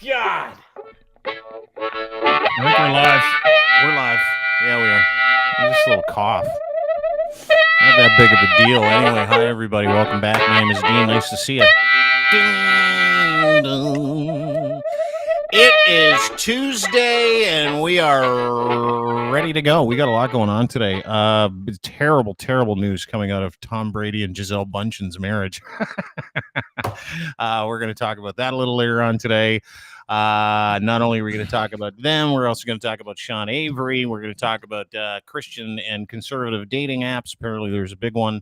God. I think we're live. We're live. Yeah, we are. Just a little cough. Not that big of a deal. Anyway, hi, everybody. Welcome back. My name is Dean. Nice to see you. Ding, dong. It is Tuesday, and we are ready to go. We got a lot going on today. Terrible, terrible news coming out of Tom Brady and Gisele Bundchen's marriage. We're going to talk about that a little later on today. Not only are we going to talk about them, we're also going to talk about Sean Avery. We're going to talk about Christian and conservative dating apps. Apparently, there's a big one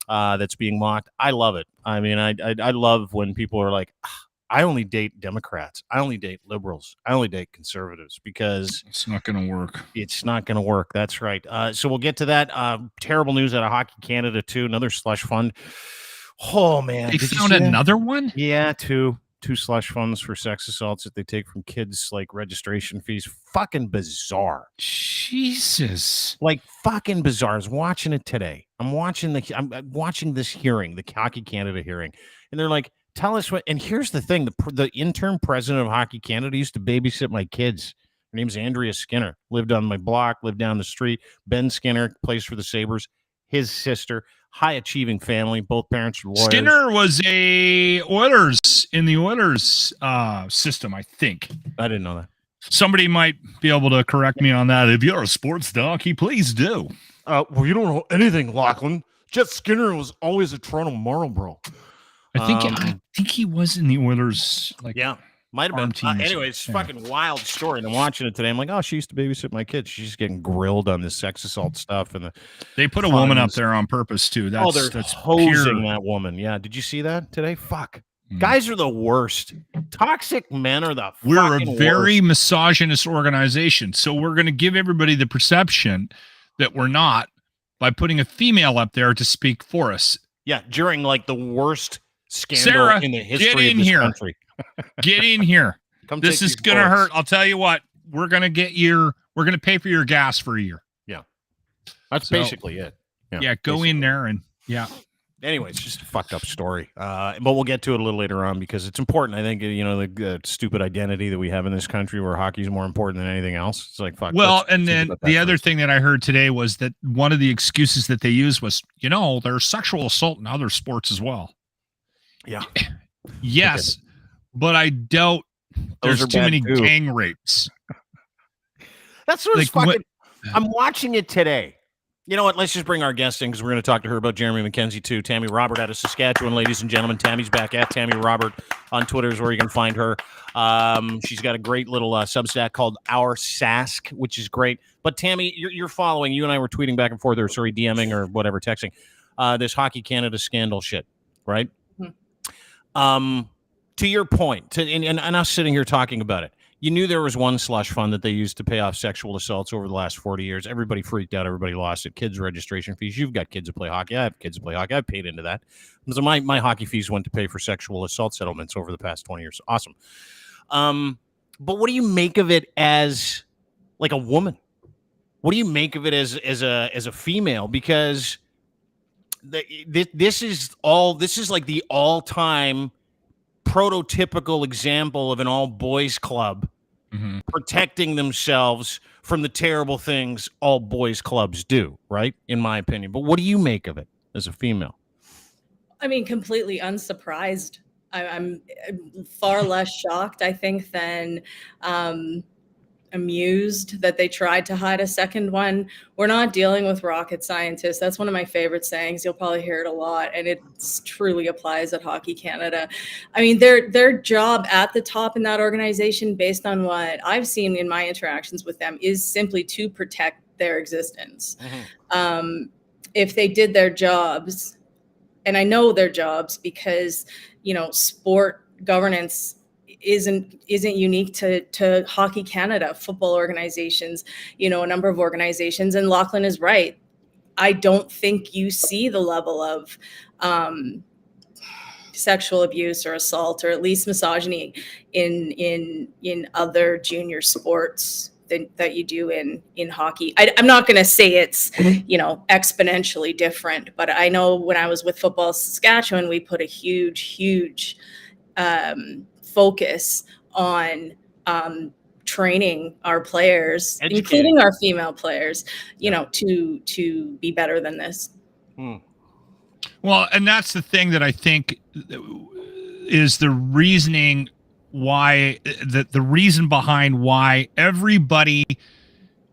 that's being mocked. I love it. I mean, I love when people are like, I only date Democrats. I only date liberals. I only date conservatives because it's not going to work. It's not going to work. That's right. So we'll get to that. Terrible news out of Hockey Canada, too. Another slush fund. Oh, man. They found another one? Yeah, two slush funds for sex assaults that they take from kids, like registration fees. Fucking bizarre. Jesus. Like fucking bizarre. I was watching it today. I'm watching this hearing, the Hockey Canada hearing. And they're like, tell us what. And here's the thing. The interim president of Hockey Canada used to babysit my kids. Her name's Andrea Skinner. Lived on my block, lived down the street. Ben Skinner plays for the Sabres. His sister. High-achieving family. Both parents are lawyers. Skinner was in the Oilers system, I think. I didn't know that. Somebody might be able to correct me on that. If you're a sports donkey, please do. Well, you don't know anything, Lachlan. Jet Skinner was always a Toronto Marlboro. I think he was in the Oilers. Might have been. Anyway, it's a fucking wild story. And I'm watching it today. I'm like, oh, she used to babysit my kids. She's getting grilled on this sex assault stuff. And they put a woman up there on purpose, too. They're hosing that woman. Yeah. Did you see that today? Fuck. Guys are the worst. Toxic men are the We're a very misogynist organization. So we're going to give everybody the perception that we're not by putting a female up there to speak for us. Yeah. During like the worst scandal Sarah, in the history of this country. Get in here. This is going to hurt. I'll tell you what. We're going to pay for your gas for a year. Yeah. That's basically it. Yeah. Go in there and Anyway, it's just a fucked up story. But we'll get to it a little later on because it's important. I think, the stupid identity that we have in this country where hockey is more important than anything else. It's like, fuck. Well, and then the other thing that I heard today was that one of the excuses that they used was, there's sexual assault in other sports as well. Yeah. Yes. But I doubt there's too many gang rapes. That's what it's fucking. I'm watching it today. You know what? Let's just bring our guest in because we're going to talk to her about Jeremy Mackenzie too. Tammy Robert out of Saskatchewan, ladies and gentlemen. Tammy's back at Tammy Robert on Twitter is where you can find her. She's got a great little Substack called Our Sask, which is great. But Tammy, you're following. You and I were tweeting back and forth, or DMing or whatever, texting this Hockey Canada scandal shit, right? Mm-hmm. To your point, and us sitting here talking about it, you knew there was one slush fund that they used to pay off sexual assaults over the last 40 years. Everybody freaked out. Everybody lost it. Kids' registration fees. You've got kids that play hockey. I have kids that play hockey. I've paid into that. So my hockey fees went to pay for sexual assault settlements over the past 20 years. Awesome. But what do you make of it as like a woman? What do you make of it as a female? Because this is like the all-time prototypical example of an all-boys club protecting themselves from the terrible things all boys clubs do, right? In my opinion. But what do you make of it as a female? I mean, completely unsurprised. I'm far less shocked, I think, than amused that they tried to hide a second one. We're not dealing with rocket scientists. That's one of my favorite sayings. You'll probably hear it a lot, and it truly applies at Hockey Canada. I mean, their job at the top in that organization, based on what I've seen in my interactions with them, is simply to protect their existence. Mm-hmm. If they did their jobs, and I know their jobs because, sport governance isn't unique to Hockey Canada, football organizations, a number of organizations. And Lachlan is right. I don't think you see the level of sexual abuse or assault, or at least misogyny in other junior sports that you do in hockey. I'm not going to say it's, exponentially different, but I know when I was with Football Saskatchewan, we put a huge focus on training our players, including our female players, you know, to be better than this. Well, and that's the thing that I think is the reasoning why, the reason behind why everybody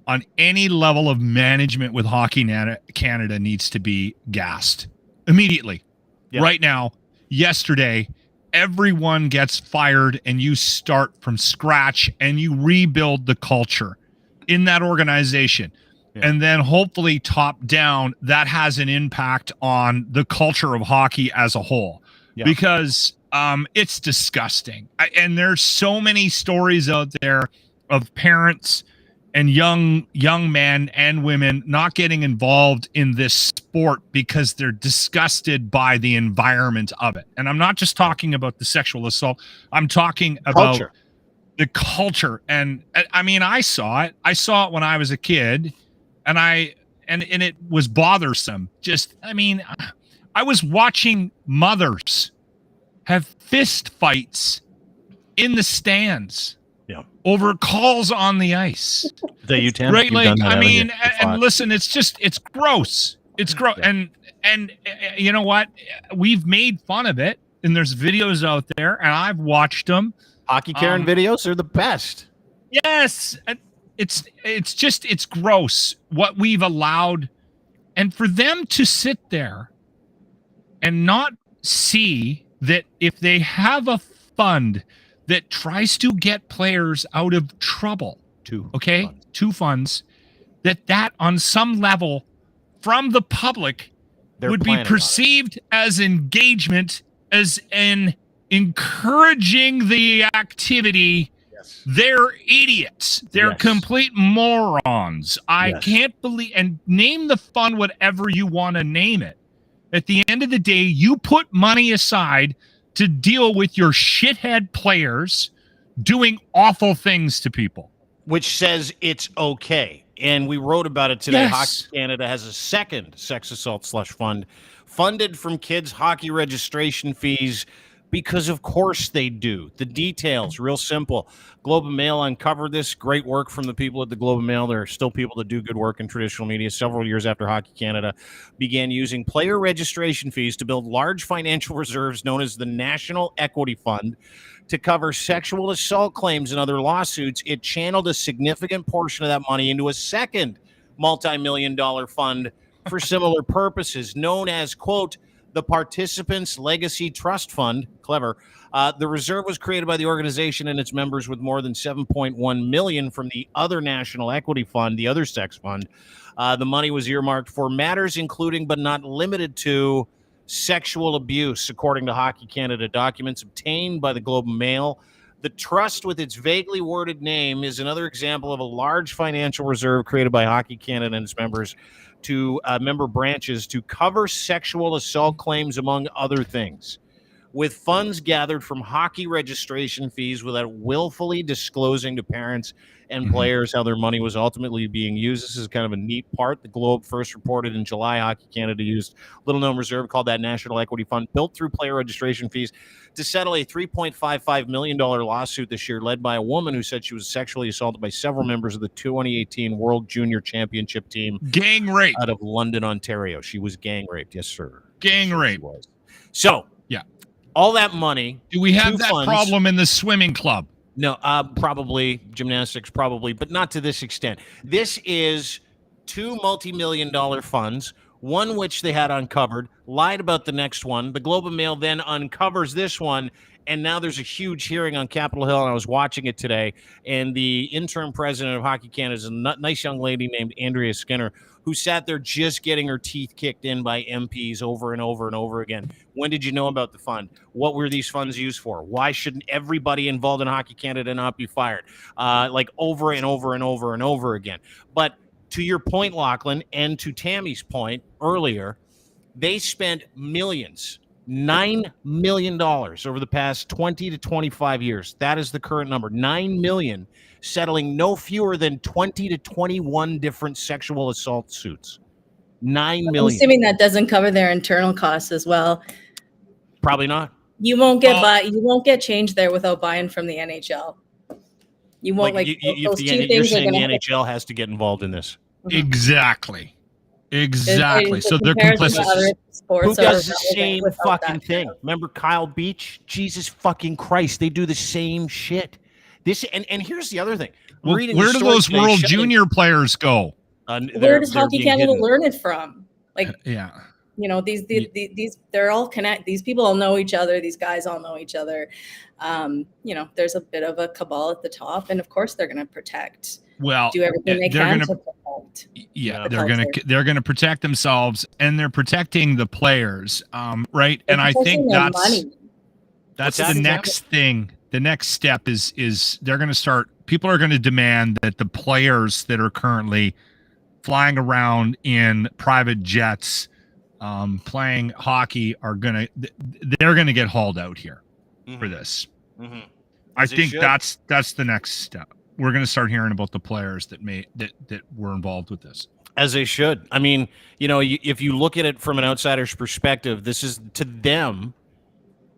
on any level of management with Hockey Canada needs to be gassed immediately. Right now, yesterday, everyone gets fired and you start from scratch and you rebuild the culture in that organization. And then hopefully top down, that has an impact on the culture of hockey as a whole, because it's disgusting. And there's so many stories out there of parents and young men and women not getting involved in this sport because they're disgusted by the environment of it. And I'm not just talking about the sexual assault. I'm talking about the culture. And I mean, I saw it when I was a kid, and it was bothersome. Just, I mean, I was watching mothers have fist fights in the stands over calls on the ice. That you tend right? Like, I mean, and listen, it's gross. It's gross. And you know what? We've made fun of it, and there's videos out there, and I've watched them. Hockey Karen videos are the best. Yes. It's gross what we've allowed. And for them to sit there and not see that if they have a fund that tries to get players out of trouble, two funds, that on some level from the public would be perceived as engagement, as in encouraging the activity. They're idiots. They're complete morons. I can't believe, and name the fund whatever you want to name it. At the end of the day, you put money aside to deal with your shithead players doing awful things to people. Which says it's okay. And we wrote about it today. Hockey Canada has a second sex assault slush fund funded from kids' hockey registration fees, because of course they do. The details, real simple. Globe and Mail uncovered this. Great work from the people at the Globe and Mail. There are still people that do good work in traditional media. Several years after Hockey Canada began using player registration fees to build large financial reserves known as the National Equity Fund to cover sexual assault claims and other lawsuits, it channeled a significant portion of that money into a second multi-million-dollar fund for similar purposes, known as, quote, the Participants Legacy Trust Fund. Clever. The reserve was created by the organization and its members with more than $7.1 million from the other National Equity Fund, the other sex fund. The money was earmarked for matters including but not limited to sexual abuse, according to Hockey Canada documents obtained by the Globe and Mail. The trust, with its vaguely worded name, is another example of a large financial reserve created by Hockey Canada and its members to member branches to cover sexual assault claims, among other things, with funds gathered from hockey registration fees without willfully disclosing to parents and players how their money was ultimately being used. This is kind of a neat part. The Globe first reported in July Hockey Canada used a little-known reserve called that National Equity Fund, built through player registration fees, to settle a $3.55 million lawsuit this year led by a woman who said she was sexually assaulted by several members of the 2018 World Junior Championship team. Gang rape. Out of London, Ontario. She was gang raped. Yes, sir. Gang rape. Was. So, yeah, all that money. Do we have that problem in the swimming club? No, probably gymnastics, probably, but not to this extent. This is two multi-million-dollar funds, one which they had uncovered, lied about the next one. The Globe and Mail then uncovers this one, and now there's a huge hearing on Capitol Hill, and I was watching it today, and the interim president of Hockey Canada is a nice young lady named Andrea Skinner, who sat there just getting her teeth kicked in by MPs over and over and over again. When did you know about the fund? What were these funds used for? Why shouldn't everybody involved in Hockey Canada not be fired? Like over and over and over and over again. But to your point, Lachlan, and to Tammy's point earlier, they spent millions, $9 million over the past 20 to 25 years. That is the current number, $9 million, settling no fewer than 20 to 21 different sexual assault suits. $9 million. I'm assuming that doesn't cover their internal costs as well. Probably not. You won't get change there without buy-in from the NHL. You won't you're saying the NHL has to get involved in this. Exactly. So they're complicit. Who does the same fucking thing? Remember Kyle Beach? Jesus fucking Christ. They do the same shit. And here's the other thing. Where do those World Junior players go? Where does Hockey Canada learn it from? Yeah. These they're all connect. These people all know each other. These guys all know each other. There's a bit of a cabal at the top, and of course they're going to protect. Well, do everything they can to protect. Yeah, they're gonna protect themselves, and they're protecting the players, right? And I think that's the next thing. The next step is they're going to start. People are going to demand that the players that are currently flying around in private jets, playing hockey, they're going to get hauled out here for this. Mm-hmm. I think that's the next step. We're going to start hearing about the players that were involved with this. As they should. I mean, if you look at it from an outsider's perspective, this is to them.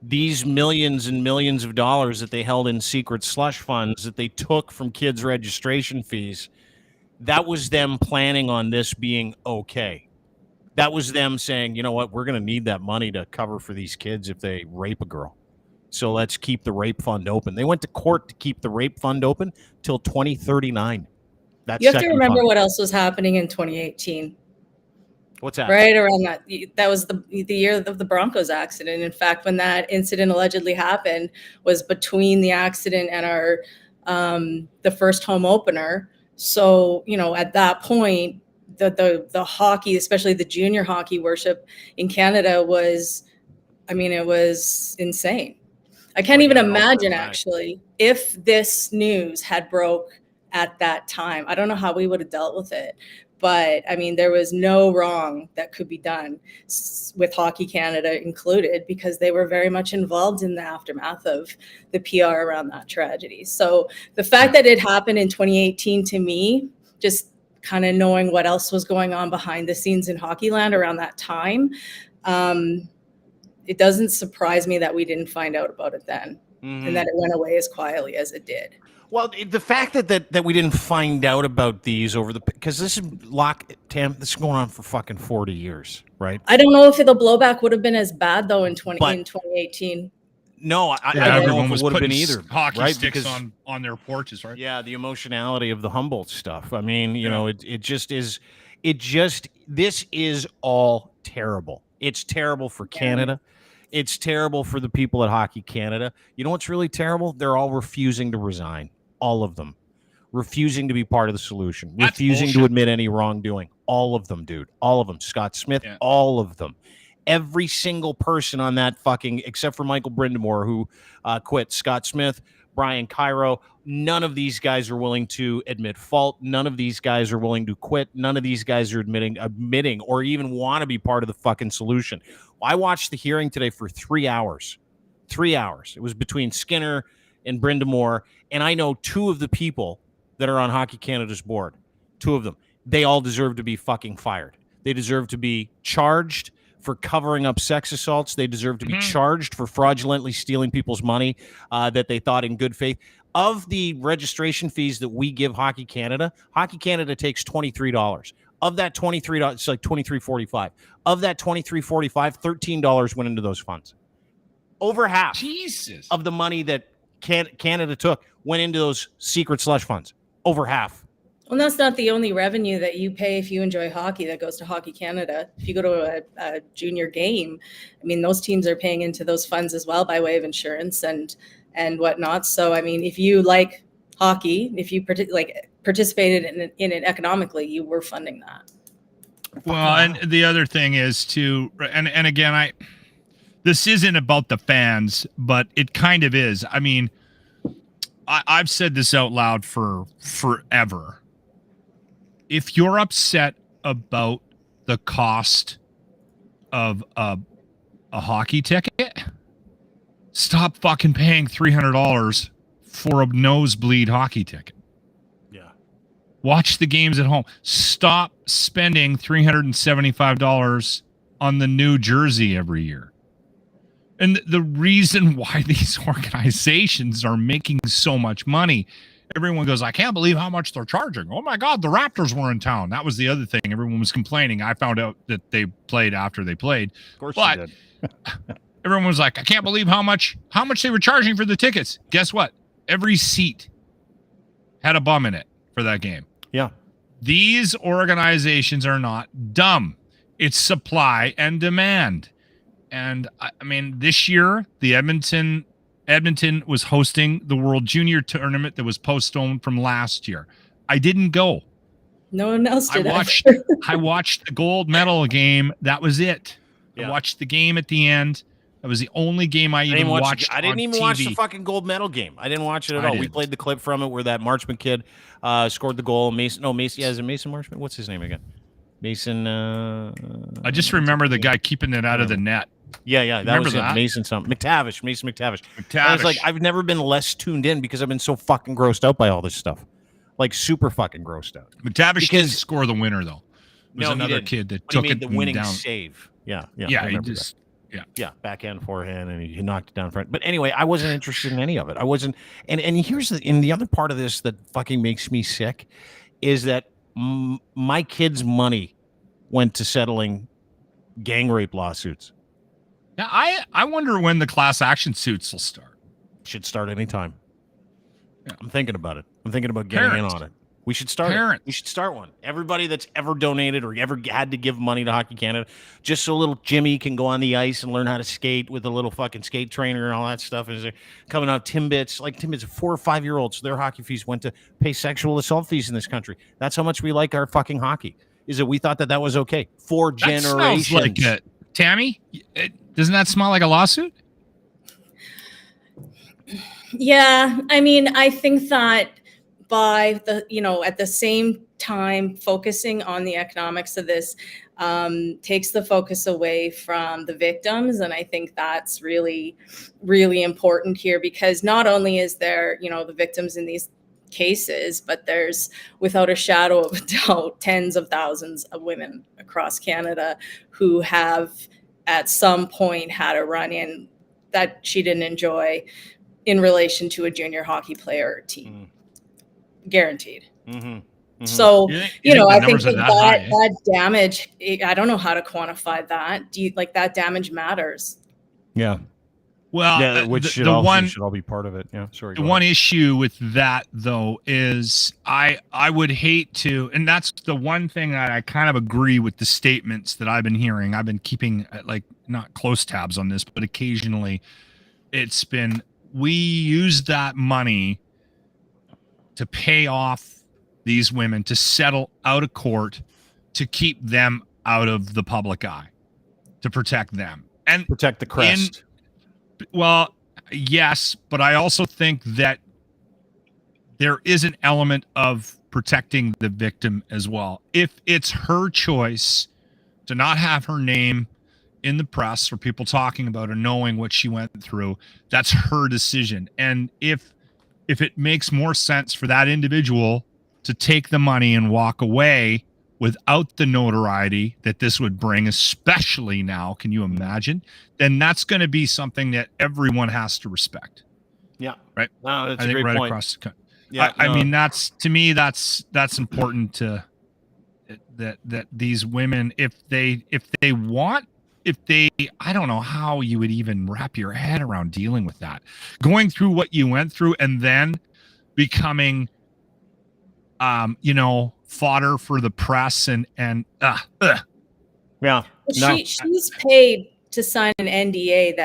These millions and millions of dollars that they held in secret slush funds that they took from kids' registration fees, that was them planning on this being okay. That was them saying, you know what, we're going to need that money to cover for these kids if they rape a girl. So let's keep the rape fund open. They went to court to keep the rape fund open till 2039. You have to remember what else was happening in 2018. What's that? Right around that was the year of the Broncos accident. In fact, when that incident allegedly happened was between the accident and our the first home opener. So, at that point, the hockey, especially the junior hockey worship in Canada was insane. I can't even imagine actually if this news had broke at that time. I don't know how we would have dealt with it. But there was no wrong that could be done with Hockey Canada included, because they were very much involved in the aftermath of the PR around that tragedy. So the fact that it happened in 2018, to me, just kind of knowing what else was going on behind the scenes in Hockeyland around that time, it doesn't surprise me that we didn't find out about it then, and that it went away as quietly as it did. Well, the fact that we didn't find out about these because this is this is going on for fucking 40 years, right? I don't know if the blowback would have been as bad though in 2018. No, I don't know if it would have been either. Hockey sticks on their porches, right? Yeah, the emotionality of the Humboldt stuff. It just is. This is all terrible. It's terrible for Canada. It's terrible for the people at Hockey Canada. You know what's really terrible? They're all refusing to resign. All of them. Refusing to be part of the solution. Refusing to admit any wrongdoing. All of them, dude. All of them. Scott Smith, all of them. Every single person on that except for Michael Brindamore, who quit. Scott Smith, Brian Cairo, none of these guys are willing to admit fault. None of these guys are willing to quit. None of these guys are admitting or even want to be part of the fucking solution. I watched the hearing today for 3 hours. 3 hours. It was between Skinner and Brindamore, and I know two of the people that are on Hockey Canada's board. Two of them. They all deserve to be fucking fired. They deserve to be charged for covering up sex assaults. They deserve to be charged for fraudulently stealing people's money that they thought in good faith. Of the registration fees that we give Hockey Canada takes $23. Of that $23, it's like $23.45. Of that $23.45, $13 went into those funds. Over half of the money that Canada took went into those secret slush funds. Over half. Well, that's not the only revenue that you pay if you enjoy hockey that goes to Hockey Canada. If you go to a junior game, those teams are paying into those funds as well by way of insurance and whatnot. So, if you like hockey, if you participated in it economically, you were funding that. Well, and the other thing is and again, this isn't about the fans, but it kind of is. I've said this out loud for forever. If you're upset about the cost of a hockey ticket, stop fucking paying $300 for a nosebleed hockey ticket. Yeah. Watch the games at home. Stop spending $375 on the new jersey every year. And the reason why these organizations are making so much money, everyone goes, I can't believe how much they're charging. Oh my God, the Raptors were in town. That was the other thing. Everyone was complaining. I found out that they played after they played. Of course but you did. Everyone was like, I can't believe how much they were charging for the tickets. Guess what? Every seat had a bum in it for that game. Yeah. These organizations are not dumb. It's supply and demand. And I mean, this year, the Edmonton was hosting the World Junior Tournament that was postponed from last year. I didn't go. No one else did. I watched the gold medal game. That was it. Yeah. I watched the game at the end. That was the only game I even watched. I didn't even watch the fucking gold medal game. I didn't watch it at all. We played the clip from it where that Marchman kid scored the goal. Mason. Yeah, is it Mason Marchman? What's his name again? Mason. I just remember the guy keeping it out of the net. Yeah, that was it. Mason McTavish. And it's like I've never been less tuned in because I've been so fucking grossed out by all this stuff, like super fucking grossed out. McTavish didn't score the winner though. It was another kid that took it the winning down. Save. Yeah. He just backhand, forehand, and he knocked it down front. But anyway, I wasn't interested in any of it. I wasn't. And here's the other part of this that fucking makes me sick is that my kids' money went to settling gang rape lawsuits. Now, I wonder when the class action suits will start. Should start anytime. Yeah. I'm thinking about it. I'm thinking about getting in on it. We should start it. We should start one. Everybody that's ever donated or ever had to give money to Hockey Canada, just so little Jimmy can go on the ice and learn how to skate with a little fucking skate trainer and all that stuff. Is coming out Timbits, like Timbits, 4 or 5 year olds, their hockey fees went to pay sexual assault fees in this country. That's how much we like our fucking hockey. Is that we thought that was okay for generations. Smells like it. Tammy, doesn't that smell like a lawsuit? Yeah, I mean, I think that by at the same time focusing on the economics of this takes the focus away from the victims. And I think that's really, really important here because not only is there, the victims in these cases, but there's without a shadow of a doubt tens of thousands of women across Canada who have at some point had a run-in that she didn't enjoy in relation to a junior hockey player or team. Guaranteed. So, I think that damage, I don't know how to quantify that. Do you like that damage matters? Yeah. Well, which should all be part of it. Yeah. Sorry. The one issue with that though is I would hate to, and that's the one thing that I kind of agree with the statements that I've been hearing. I've been keeping like not close tabs on this, but occasionally it's been, we use that money to pay off these women, to settle out of court, to keep them out of the public eye, to protect them and protect the crest. Well, yes, but I also think that there is an element of protecting the victim as well. If it's her choice to not have her name in the press or people talking about her, knowing what she went through, that's her decision. And if it makes more sense for that individual to take the money and walk away without the notoriety that this would bring, especially now, can you imagine? Then that's going to be something that everyone has to respect. Yeah. Right. No, that's a great point. Across the country. Yeah. I mean, that's, to me, that's important to that these women, if they I don't know how you would even wrap your head around dealing with that, going through what you went through and then becoming, fodder for the press and yeah. She's paid to sign an NDA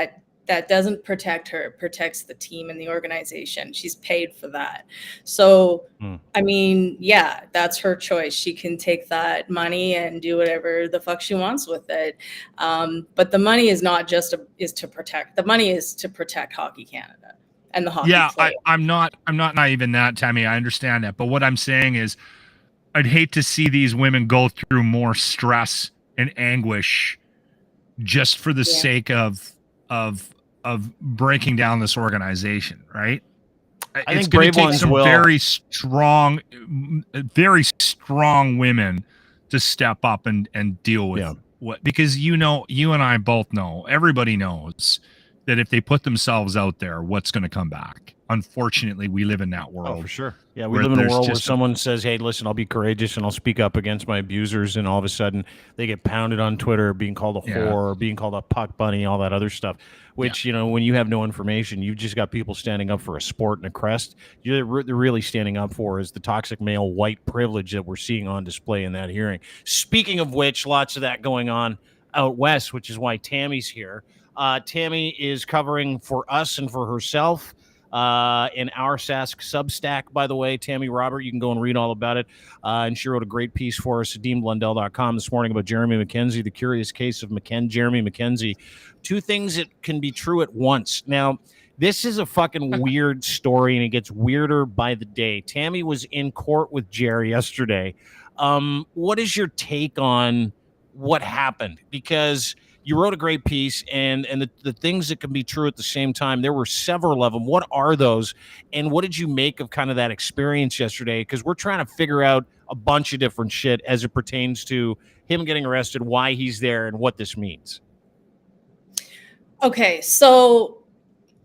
that doesn't protect her, it protects the team and the organization. She's paid for that. So, I mean, yeah, that's her choice. She can take that money and do whatever the fuck she wants with it. But the money is not just to protect. The money is to protect Hockey Canada and the hockey player. I'm not naive in that, Tammy. I understand that. But what I'm saying is I'd hate to see these women go through more stress and anguish just for the sake of breaking down this organization, right? I think brave ones will. Very strong women to step up and deal with what, because you and I both know, everybody knows that if they put themselves out there, what's going to come back? Unfortunately, we live in that world. Oh, for sure. Yeah, we live in a world where someone says, hey, listen, I'll be courageous and I'll speak up against my abusers, and all of a sudden they get pounded on Twitter, being called a whore, or being called a puck bunny, all that other stuff, which, you know, when you have no information, you've just got people standing up for a sport and a crest. They're really standing up for is the toxic male white privilege that we're seeing on display in that hearing. Speaking of which, lots of that going on out west, which is why Tammy's here. Tammy is covering for us and for herself in our Sask Substack, by the way. Tammy Robert, you can go and read all about it. And she wrote a great piece for us at deanblundell.com this morning about Jeremy Mackenzie, the curious case of Jeremy Mackenzie. Two things that can be true at once. Now, this is a fucking weird story, and it gets weirder by the day. Tammy was in court with Jerry yesterday. What is your take on what happened? Because you wrote a great piece, and the things that can be true at the same time, there were several of them. What are those, and what did you make of kind of that experience yesterday? Because we're trying to figure out a bunch of different shit as it pertains to him getting arrested, why he's there, and what this means. Okay, so,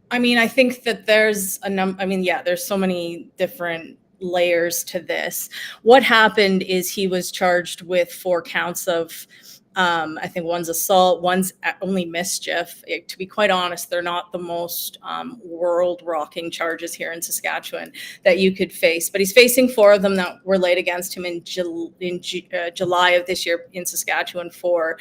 I mean, I think that there's there's so many different layers to this. What happened is he was charged with 4 counts of I think one's assault, one's only mischief. To be quite honest, they're not the most world-rocking charges here in Saskatchewan that you could face. But he's facing 4 of them that were laid against him in July of this year in Saskatchewan for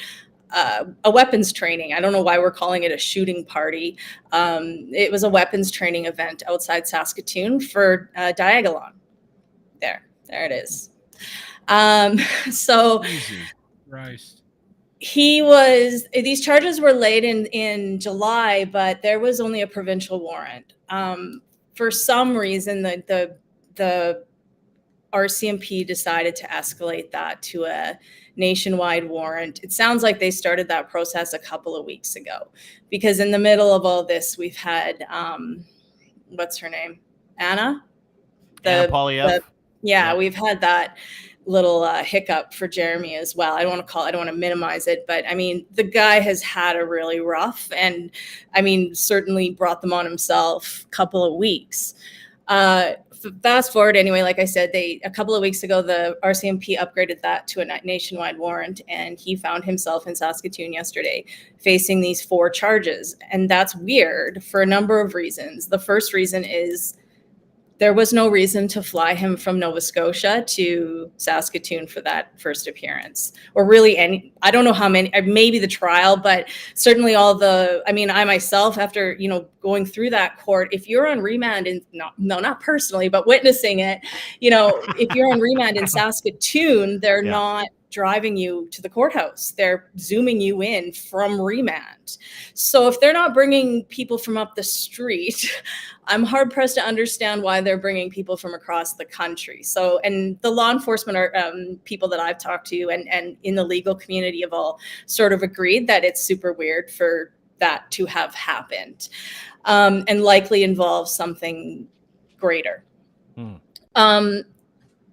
a weapons training. I don't know why we're calling it a shooting party. It was a weapons training event outside Saskatoon for Diagolon. There it is. So Jesus Christ. These charges were laid in July, but there was only a provincial warrant. For some reason, the RCMP decided to escalate that to a nationwide warrant. It sounds like they started that process a couple of weeks ago, because in the middle of all this, we've had what's her name? Anna Polyev. We've had that little hiccup for Jeremy as well. I don't want to minimize it, but I mean, the guy has had a really rough, and I mean, certainly brought them on himself couple of weeks. Fast forward anyway, like I said, a couple of weeks ago, the RCMP upgraded that to a nationwide warrant, and he found himself in Saskatoon yesterday facing these 4 charges. And that's weird for a number of reasons. The first reason is there was no reason to fly him from Nova Scotia to Saskatoon for that first appearance, or really any. I don't know how many, maybe the trial, but certainly I myself, after, going through that court, if you're on remand not personally, but witnessing it, if you're on remand in Saskatoon, they're not driving you to the courthouse. They're zooming you in from remand. So if they're not bringing people from up the street, I'm hard pressed to understand why they're bringing people from across the country. So, and the law enforcement are people that I've talked to and in the legal community have all sort of agreed that it's super weird for that to have happened, and likely involves something greater.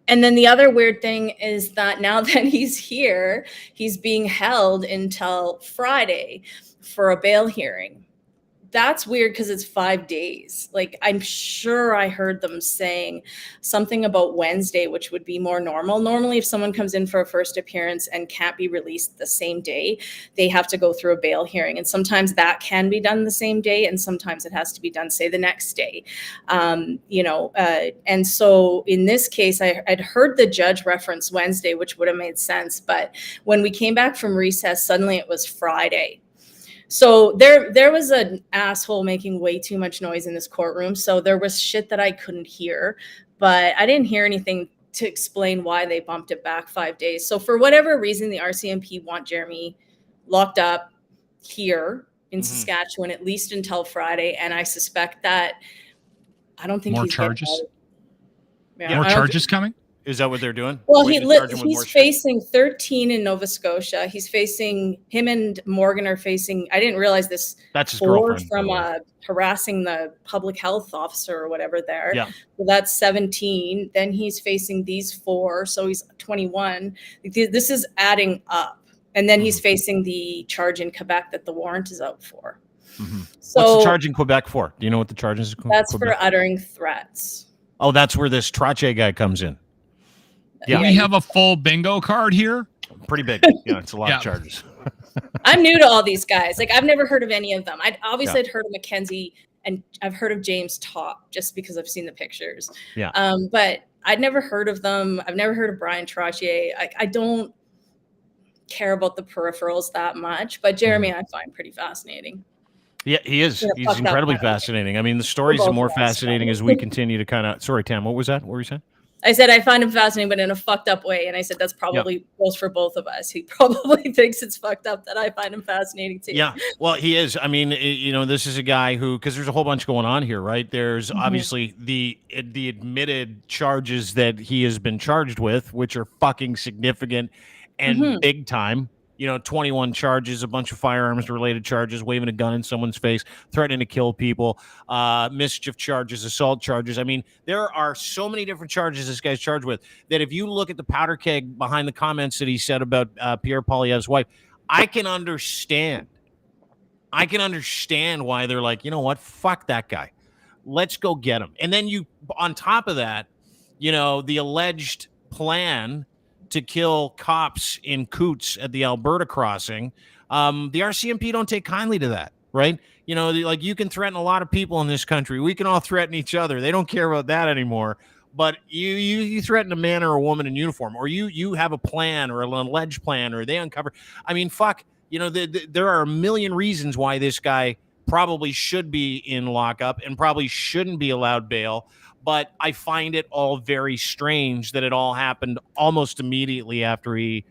And then the other weird thing is that now that he's here, he's being held until Friday for a bail hearing. That's weird because it's 5 days. Like, I'm sure I heard them saying something about Wednesday, which would be more normal. Normally, if someone comes in for a first appearance and can't be released the same day, they have to go through a bail hearing. And sometimes that can be done the same day, and sometimes it has to be done, say, the next day. And so in this case, I'd heard the judge reference Wednesday, which would have made sense. But when we came back from recess, suddenly it was Friday. So there was an asshole making way too much noise in this courtroom. So there was shit that I couldn't hear, but I didn't hear anything to explain why they bumped it back 5 days. So for whatever reason, the RCMP want Jeremy locked up here in Saskatchewan, at least until Friday. And I suspect that I don't think more he's charges. More charges coming. Is that what they're doing? Well, he's facing 13 in Nova Scotia. Him and Morgan are facing, I didn't realize this. That's his 4 girlfriend. From harassing the public health officer or whatever there. Yeah. So that's 17. Then he's facing these 4. So he's 21. This is adding up. And then he's facing the charge in Quebec that the warrant is out for. So what's the charge in Quebec for? Do you know what the charge is? That's Quebec? for uttering threats. Oh, that's where this Trache guy comes in. Yeah, we have a full bingo card here. Pretty big. Yeah, it's a lot of charges. I'm new to all these guys. Like, I've never heard of any of them. I'd heard of McKenzie, and I've heard of James Top just because I've seen the pictures. Yeah. But I'd never heard of them. I've never heard of Brian Trache. I don't care about the peripherals that much, but Jeremy I find pretty fascinating. Yeah, he is. He's incredibly fascinating. I mean, the stories are more fascinating as we continue to kind of. Sorry, Tam, what was that? What were you saying? I said I find him fascinating, but in a fucked up way. And I said that's probably goes for both of us. He probably thinks it's fucked up that I find him fascinating too. Yeah, well, he is. I mean, this is a guy who, because there's a whole bunch going on here, right? There's obviously the admitted charges that he has been charged with, which are fucking significant and big time. 21 charges, a bunch of firearms related charges, waving a gun in someone's face, threatening to kill people, mischief charges, assault charges. I mean, there are so many different charges this guy's charged with that if you look at the powder keg behind the comments that he said about Pierre Poilievre's wife, I can understand why they're like, you know what? Fuck that guy. Let's go get him. And then on top of that, the alleged plan to kill cops in Coots at the Alberta crossing. The RCMP don't take kindly to that, right? You can threaten a lot of people in this country. We can all threaten each other. They don't care about that anymore. But you threaten a man or a woman in uniform, or you have a plan or an alleged plan, or they uncover. I mean, fuck. There are a million reasons why this guy probably should be in lockup and probably shouldn't be allowed bail. But I find it all very strange that it all happened almost immediately after he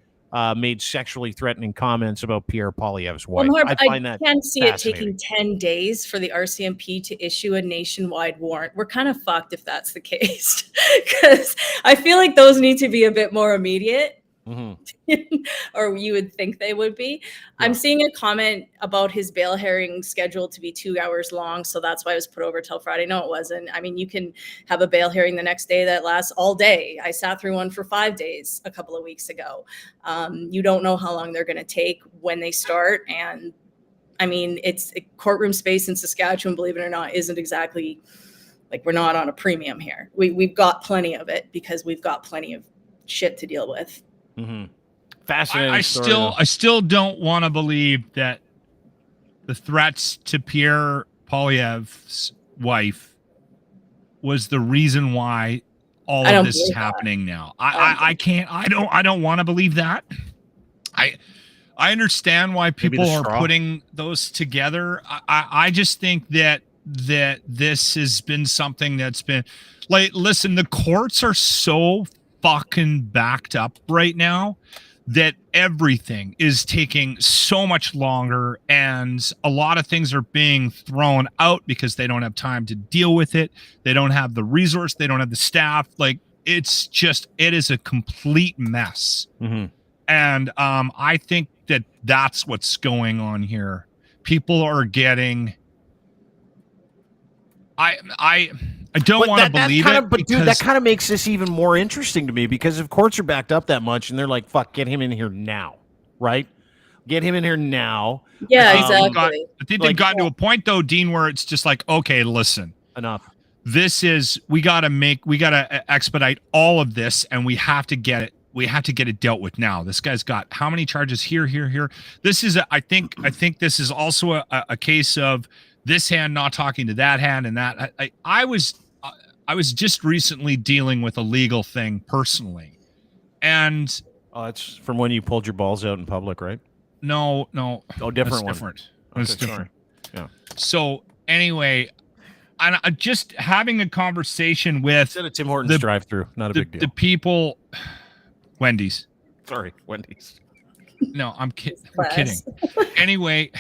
made sexually threatening comments about Pierre Poilievre's wife. I can't see it taking 10 days for the RCMP to issue a nationwide warrant. We're kind of fucked if that's the case, because I feel like those need to be a bit more immediate. Or you would think they would be. Yeah. I'm seeing a comment about his bail hearing scheduled to be 2 hours long, so that's why it was put over till Friday. No, it wasn't. I mean, you can have a bail hearing the next day that lasts all day. I sat through one for 5 days a couple of weeks ago. You don't know how long they're going to take when they start, and I mean, it's courtroom space in Saskatchewan, believe it or not, isn't exactly like we're not on a premium here. We've got plenty of it because we've got plenty of shit to deal with. Fascinating. I still don't want to believe that the threats to Pierre Poilievre's wife was the reason why all of this is happening now. I don't want to believe that. I understand why people are putting those together. I just think that this has been something that's been like, listen, the courts are so fucking backed up right now that everything is taking so much longer, and a lot of things are being thrown out because they don't have time to deal with it. They don't have the resource. They don't have the staff. Like, it is a complete mess. And I think that that's what's going on here. People are getting, I don't want to believe it. But dude, that kind of makes this even more interesting to me, because if courts are backed up that much and they're like, fuck, get him in here now, right? Get him in here now. Yeah, exactly. I think they've gotten to a point, though, Dean, where it's just like, okay, listen. Enough. We got to expedite all of this, and we have to get it dealt with now. This guy's got how many charges here. This is, I think this is also a case of this hand not talking to that hand, and that I was just recently dealing with a legal thing personally, and it's from when you pulled your balls out in public, right? No. Oh, different. It's different. Yeah. So anyway, I'm just having a conversation with. Instead of Tim Hortons drive-through, not a big deal. The people, Wendy's. Sorry, Wendy's. No, I'm kidding. Anyway,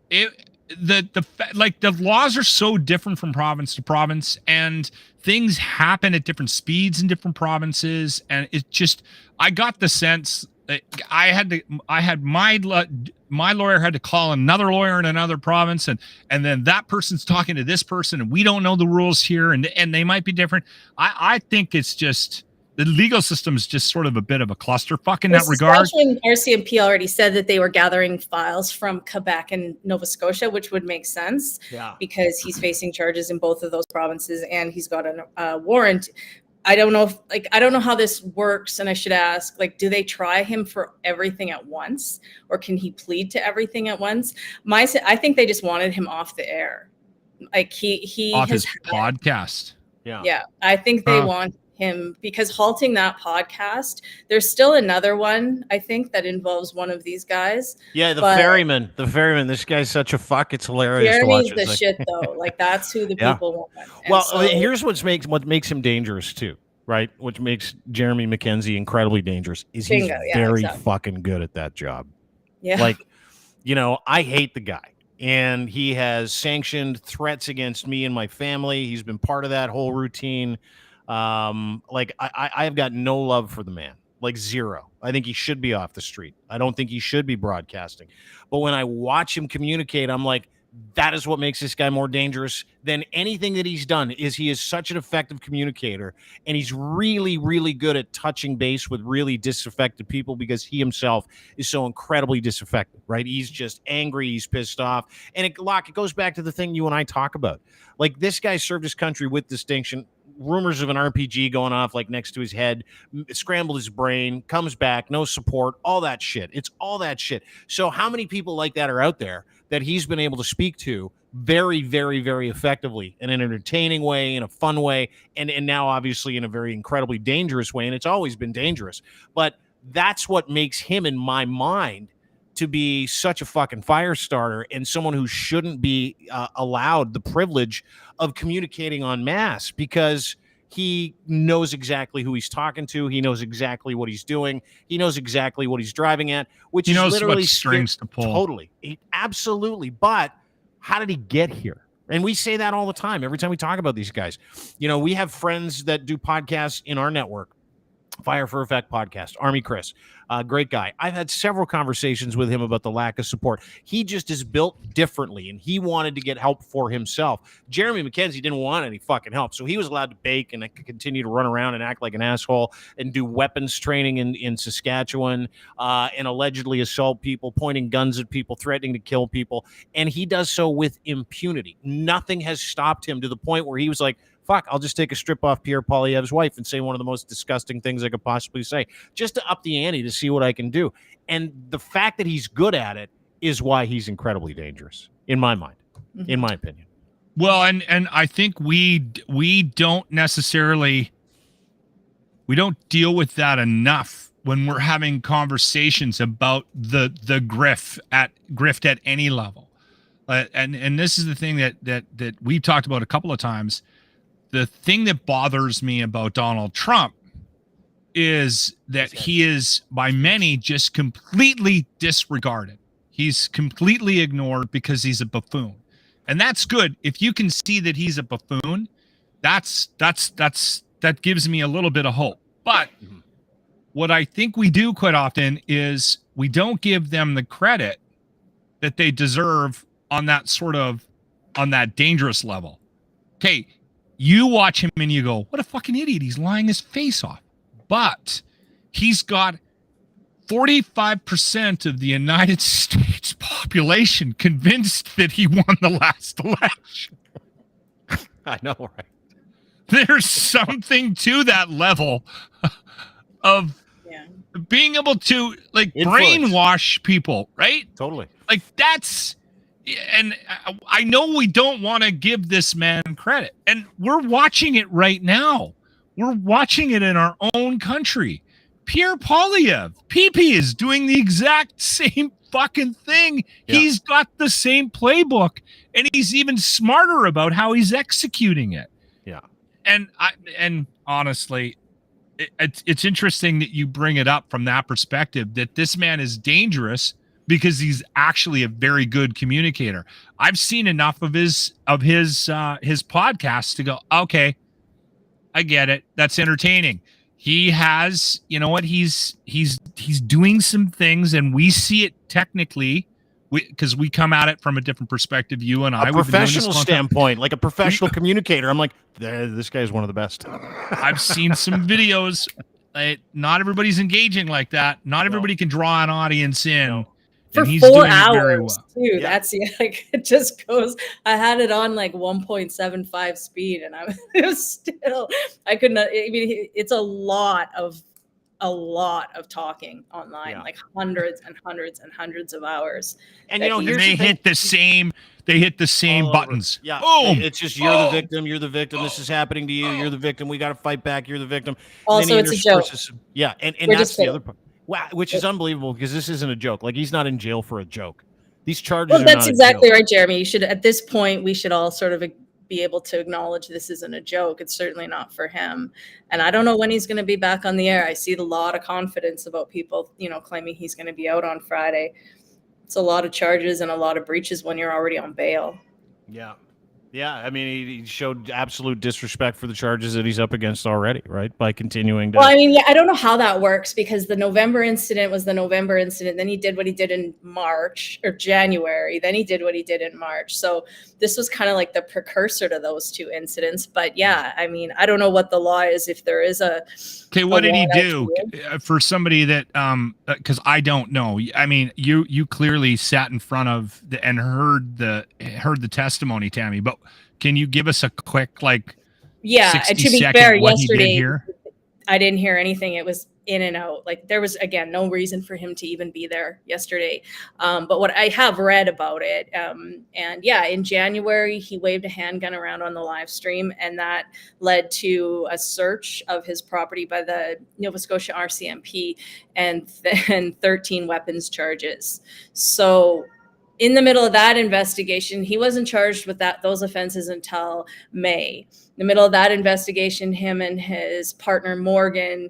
the laws are so different from province to province, and things happen at different speeds in different provinces, and it just, I got the sense that my lawyer had to call another lawyer in another province, and then that person's talking to this person, and we don't know the rules here, and they might be different. I think it's just, the legal system is just sort of a bit of a clusterfuck in that regard. Especially when RCMP already said that they were gathering files from Quebec and Nova Scotia, which would make sense because he's facing charges in both of those provinces and he's got a warrant. I don't know how this works, and I should ask, like, do they try him for everything at once, or can he plead to everything at once? I think they just wanted him off the air, like he off his podcast. Yeah, I think they want him because halting that podcast. There's still another one I think that involves one of these guys. Yeah, the ferryman. This guy's such a fuck. It's hilarious. Jeremy's the shit though. Like that's who the people want. And well, here's what makes him dangerous too, right? Which makes Jeremy Mackenzie incredibly dangerous is he's very fucking good at that job. Yeah, like I hate the guy. And he has sanctioned threats against me and my family. He's been part of that whole routine. I've got no love for the man, like zero. I think he should be off the street. I don't think he should be broadcasting. But when I watch him communicate, I'm like, that is what makes this guy more dangerous than anything that he's done. Is he is such an effective communicator, and he's really, really good at touching base with really disaffected people because he himself is so incredibly disaffected, right? He's just angry, he's pissed off, and it goes back to the thing you and I talk about. Like, this guy served his country with distinction. Rumors of an RPG going off like next to his head, scrambled his brain, comes back, no support, all that shit. It's all that shit. So how many people like that are out there that he's been able to speak to very, very, very effectively in an entertaining way, in a fun way, and now obviously in a very incredibly dangerous way, and it's always been dangerous. But that's what makes him, in my mind, to be such a fucking fire starter and someone who shouldn't be allowed the privilege of communicating en masse, because he knows exactly who he's talking to. He knows exactly what he's doing. He knows exactly what he's driving at, which he knows literally what strings to pull. Totally. Absolutely. But how did he get here? And we say that all the time. Every time we talk about these guys, we have friends that do podcasts in our network. Fire for Effect podcast, Army Chris, great guy. I've had several conversations with him about the lack of support. He just is built differently, and he wanted to get help for himself. Jeremy Mackenzie didn't want any fucking help, so he was allowed to bake and continue to run around and act like an asshole and do weapons training in Saskatchewan and allegedly assault people, pointing guns at people, threatening to kill people, and he does so with impunity. Nothing has stopped him to the point where he was like, fuck, I'll just take a strip off Pierre Poilievre's wife and say one of the most disgusting things I could possibly say, just to up the ante to see what I can do. And the fact that he's good at it is why he's incredibly dangerous, in my mind, in my opinion. Well, and I think we don't necessarily, we don't deal with that enough when we're having conversations about the grift at any level. And this is the thing that we've talked about a couple of times. The thing that bothers me about Donald Trump is that he is, by many, just completely disregarded. He's completely ignored because he's a buffoon. And that's good. If you can see that he's a buffoon, that gives me a little bit of hope. But what I think we do quite often is we don't give them the credit that they deserve on that dangerous level. Okay, you watch him and you go, what a fucking idiot. He's lying his face off. But he's got 45% of the United States population convinced that he won the last election. I know, right? There's something to that level of being able to brainwash people, right? Totally. Like that's... And I know we don't want to give this man credit. And we're watching it right now. We're watching it in our own country. Pierre Poilievre, PP, is doing the exact same fucking thing. Yeah. He's got the same playbook, and he's even smarter about how he's executing it. Yeah. And honestly, it's interesting that you bring it up from that perspective, that this man is dangerous because he's actually a very good communicator. I've seen enough of his podcasts to go, okay, I get it. That's entertaining. He has, you know what? He's doing some things, and we see it technically, because we come at it from a different perspective. You and I, a professional standpoint, like a professional communicator. I'm like, this guy is one of the best. I've seen some videos not everybody's engaging like that. Not everybody can draw an audience in. No. For and he's 4 doing hours, it very well. too. Yeah. That's like it just goes. I had it on like 1.75 speed, and it was still. I couldn't. I mean, it's a lot of talking online, like hundreds and hundreds and hundreds of hours. And you know, here's they the thing. hit the same. They hit the same All buttons. over. Yeah. Boom. It's just you're the victim. You're the victim. This is happening to you. You're the victim. We got to fight back. You're the victim. Also, it's a joke. Yeah, and We're that's just the kidding. other part. Wow, which is unbelievable because this isn't a joke. Like he's not in jail for a joke. These charges. Well, are that's not exactly a joke. right, Jeremy. You should, at this point, we should all sort of be able to acknowledge this isn't a joke. It's certainly not for him. And I don't know when he's going to be back on the air. I see a lot of confidence about people, claiming he's going to be out on Friday. It's a lot of charges and a lot of breaches when you're already on bail. Yeah. Yeah, I mean, he showed absolute disrespect for the charges that he's up against already, right? By continuing to. Well, I mean, yeah, I don't know how that works because the November incident was the November incident. Then he did what he did in March or January. Then he did what he did in March. So this was kind of like the precursor to those two incidents. But yeah, I mean, I don't know what the law is if there is a. Okay, what did he do for somebody that because I don't know. I mean, you clearly sat in front of and heard the testimony, Tammy, but can you give us a quick yeah, and to be fair, yesterday here? I didn't hear anything. It was in and out. Like there was, again, no reason for him to even be there yesterday. But what I have read about it, and yeah, in January, he waved a handgun around on the live stream, and that led to a search of his property by the Nova Scotia RCMP and then 13 weapons charges. So in the middle of that investigation, he wasn't charged with those offenses until May. In the middle of that investigation, him and his partner, Morgan,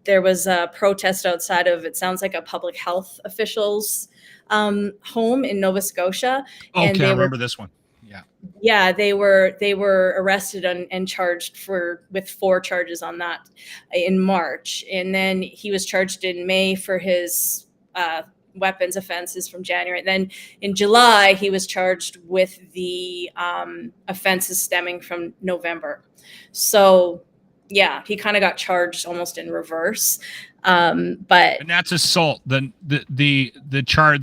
there was a protest outside of, it sounds like a public health official's home in Nova Scotia. Okay, and I remember this one. Yeah. Yeah, they were arrested and charged with 4 charges on that in March. And then he was charged in May for his weapons offenses from January. Then in July, he was charged with the offenses stemming from November. So yeah, he kind of got charged almost in reverse. And that's assault. The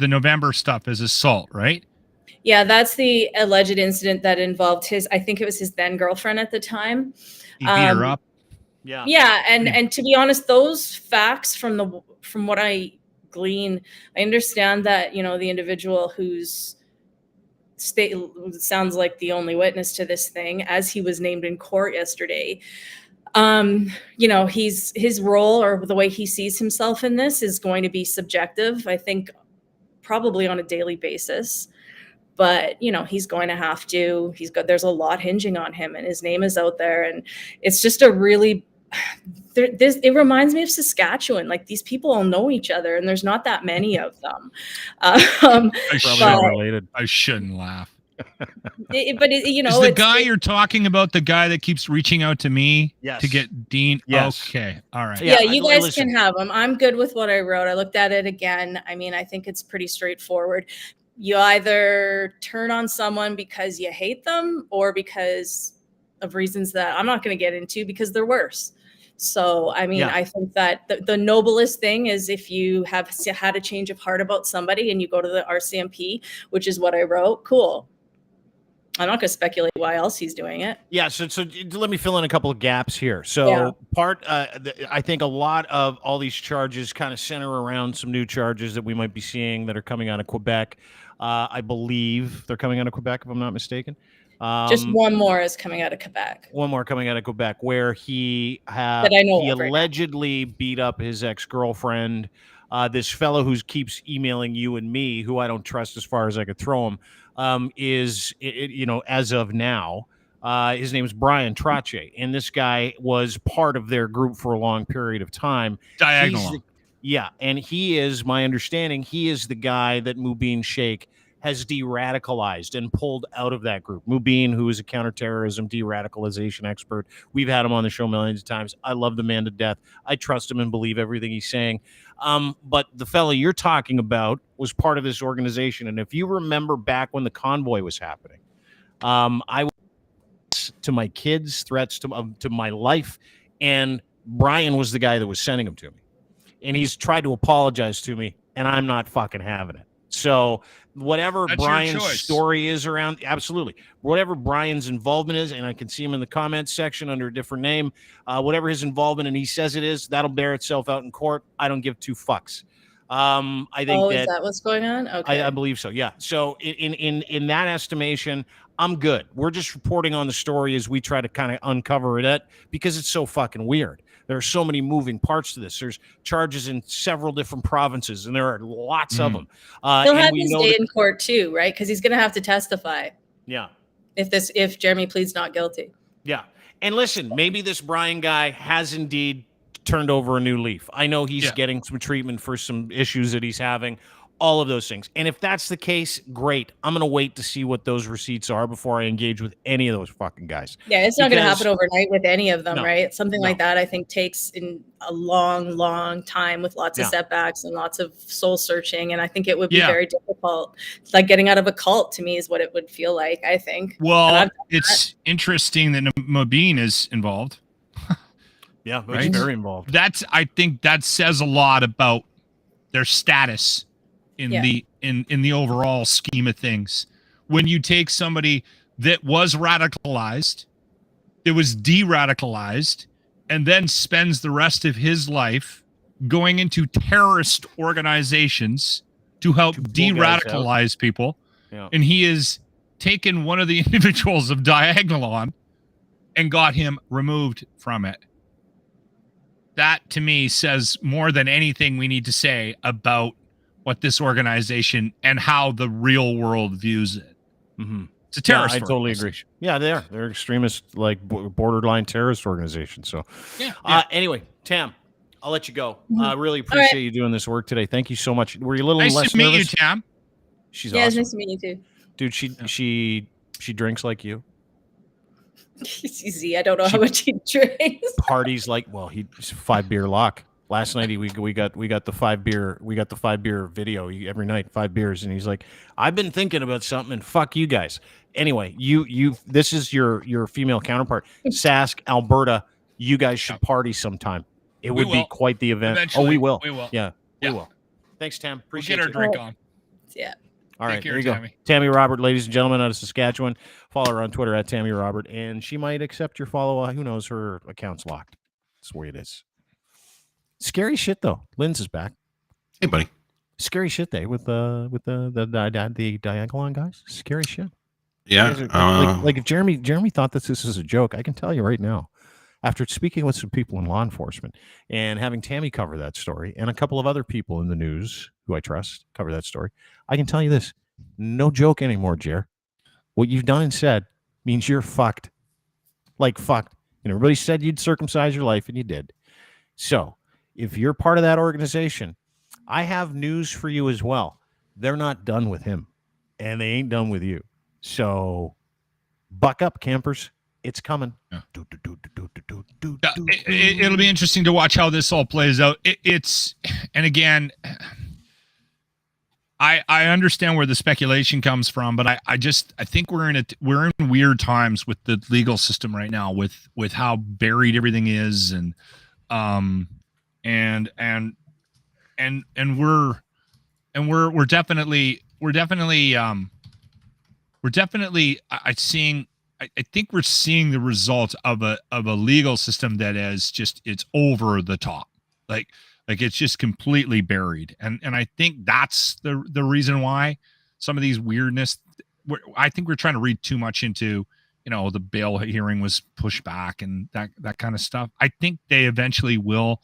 November stuff is assault, right? Yeah, that's the alleged incident that involved I think it was his then girlfriend at the time. He beat her up. Yeah. Yeah. And to be honest, those facts from what I glean, I understand that, the individual who's sounds like the only witness to this thing, as he was named in court yesterday, his role or the way he sees himself in this is going to be subjective, I think, probably on a daily basis. But, he's going to have to, there's a lot hinging on him and his name is out there. And it's just a really, it reminds me of Saskatchewan. Like these people all know each other and there's not that many of them. Related. I shouldn't laugh. Is the guy you're talking about the guy that keeps reaching out to me to get Dean? Yes. Okay. All right. Yeah, you guys can have him. I'm good with what I wrote. I looked at it again. I mean, I think it's pretty straightforward. You either turn on someone because you hate them or because of reasons that I'm not going to get into because they're worse. So, I mean, I think that the noblest thing is if you have had a change of heart about somebody and you go to the RCMP, which is what I wrote, cool. I'm not going to speculate why else he's doing it. Yeah, so let me fill in a couple of gaps here. So I think a lot of all these charges kind of center around some new charges that we might be seeing that are coming out of Quebec. I believe they're coming out of Quebec, if I'm not mistaken. Just one more is coming out of Quebec. One more coming out of Quebec, where he allegedly beat up his ex-girlfriend. This fellow who keeps emailing you and me, who I don't trust as far as I could throw him, as of now, his name is Brian Trache, and this guy was part of their group for a long period of time. Diagolon. And he is, my understanding, he is the guy that Mubin Sheikh has de-radicalized and pulled out of that group. Mubin, who is a counterterrorism de-radicalization expert. We've had him on the show millions of times. I love the man to death. I trust him and believe everything he's saying. But the fella you're talking about was part of this organization. And if you remember back when the convoy was happening, I was to my kids, threats to my life, and Brian was the guy that was sending them to me, and he's tried to apologize to me, and I'm not fucking having it. So whatever That's Brian's story is around, absolutely, whatever Brian's involvement is, and I can see him in the comments section under a different name, whatever his involvement, and he says it is, that'll bear itself out in court. I don't give two fucks. I think is that what's going on? Okay. I believe so. Yeah. So in that estimation, I'm good. We're just reporting on the story as we try to kind of uncover it because it's so fucking weird. There are so many moving parts to this. There's charges in several different provinces, and there are lots of them. He'll have his day in court too, right? Because he's going to have to testify. Yeah. If Jeremy pleads not guilty. Yeah. And listen, maybe this Brian guy has indeed turned over a new leaf. I know he's getting some treatment for some issues that he's having, all of those things. And if that's the case, great. I'm going to wait to see what those receipts are before I engage with any of those fucking guys. Yeah, it's not going to happen overnight with any of them, right? Something like that, I think, takes in a long, long time with lots of setbacks and lots of soul searching. And I think it would be very difficult. It's like getting out of a cult, to me, is what it would feel like, I think. Well, it's interesting that Mabine is involved. Yeah, right? Very involved. I think that says a lot about their status in the overall scheme of things. When you take somebody that was radicalized, that was de-radicalized, and then spends the rest of his life going into terrorist organizations to help de-radicalize people, and he has taken one of the individuals of Diagolon and got him removed from it. That, to me, says more than anything we need to say about what this organization and how the real world views it. Mm-hmm. It's a terrorist I totally agree. Yeah, they are. They're extremist, like borderline terrorist organization. So, anyway, Tam, I'll let you go. I really appreciate you doing this work today. Thank you so much. Were you a little less nervous? Nice to meet you, Tam. She's awesome. It's nice to meet you too. Dude, she drinks like you. It's easy. I don't know how much he drinks. Parties like, well, he's 5 beer lock. Last night we got the 5 beer video every night, 5 beers, and he's like, I've been thinking about something, and fuck you guys. Anyway, this is your female counterpart, Sask, Alberta. You guys should party sometime. It would be quite the event. Eventually, we will. We will. Yeah, we will. Thanks, Tam. Appreciate we'll get our drink on. Yeah. All right, care, there you go. Tammy Robert, ladies and gentlemen, out of Saskatchewan. Follow her on Twitter at Tammy Robert, and she might accept your follow. Who knows? Her account's locked. That's the way it is. Scary shit, though. Lynn's is back. Hey, buddy. Scary shit, with the Diagolon guys. Scary shit. Yeah. Like if Jeremy thought this is a joke, I can tell you right now. After speaking with some people in law enforcement and having Tammy cover that story and a couple of other people in the news who I trust cover that story, I can tell you this. No joke anymore, Jer. What you've done and said means you're fucked. Like fucked. And everybody said you'd circumcise your life, and you did. So if you're part of that organization, I have news for you as well. They're not done with him, and they ain't done with you. So buck up, campers. It's coming. Yeah. It'll be interesting to watch how this all plays out. And again, I understand where the speculation comes from, but I think we're in weird times with the legal system right now, with how buried everything is, and we're definitely I think we're seeing the results of a legal system that is just, it's over the top. Like it's just completely buried. And I think that's the reason why some of these weirdness, I think we're trying to read too much into, the bail hearing was pushed back and that kind of stuff. I think they eventually will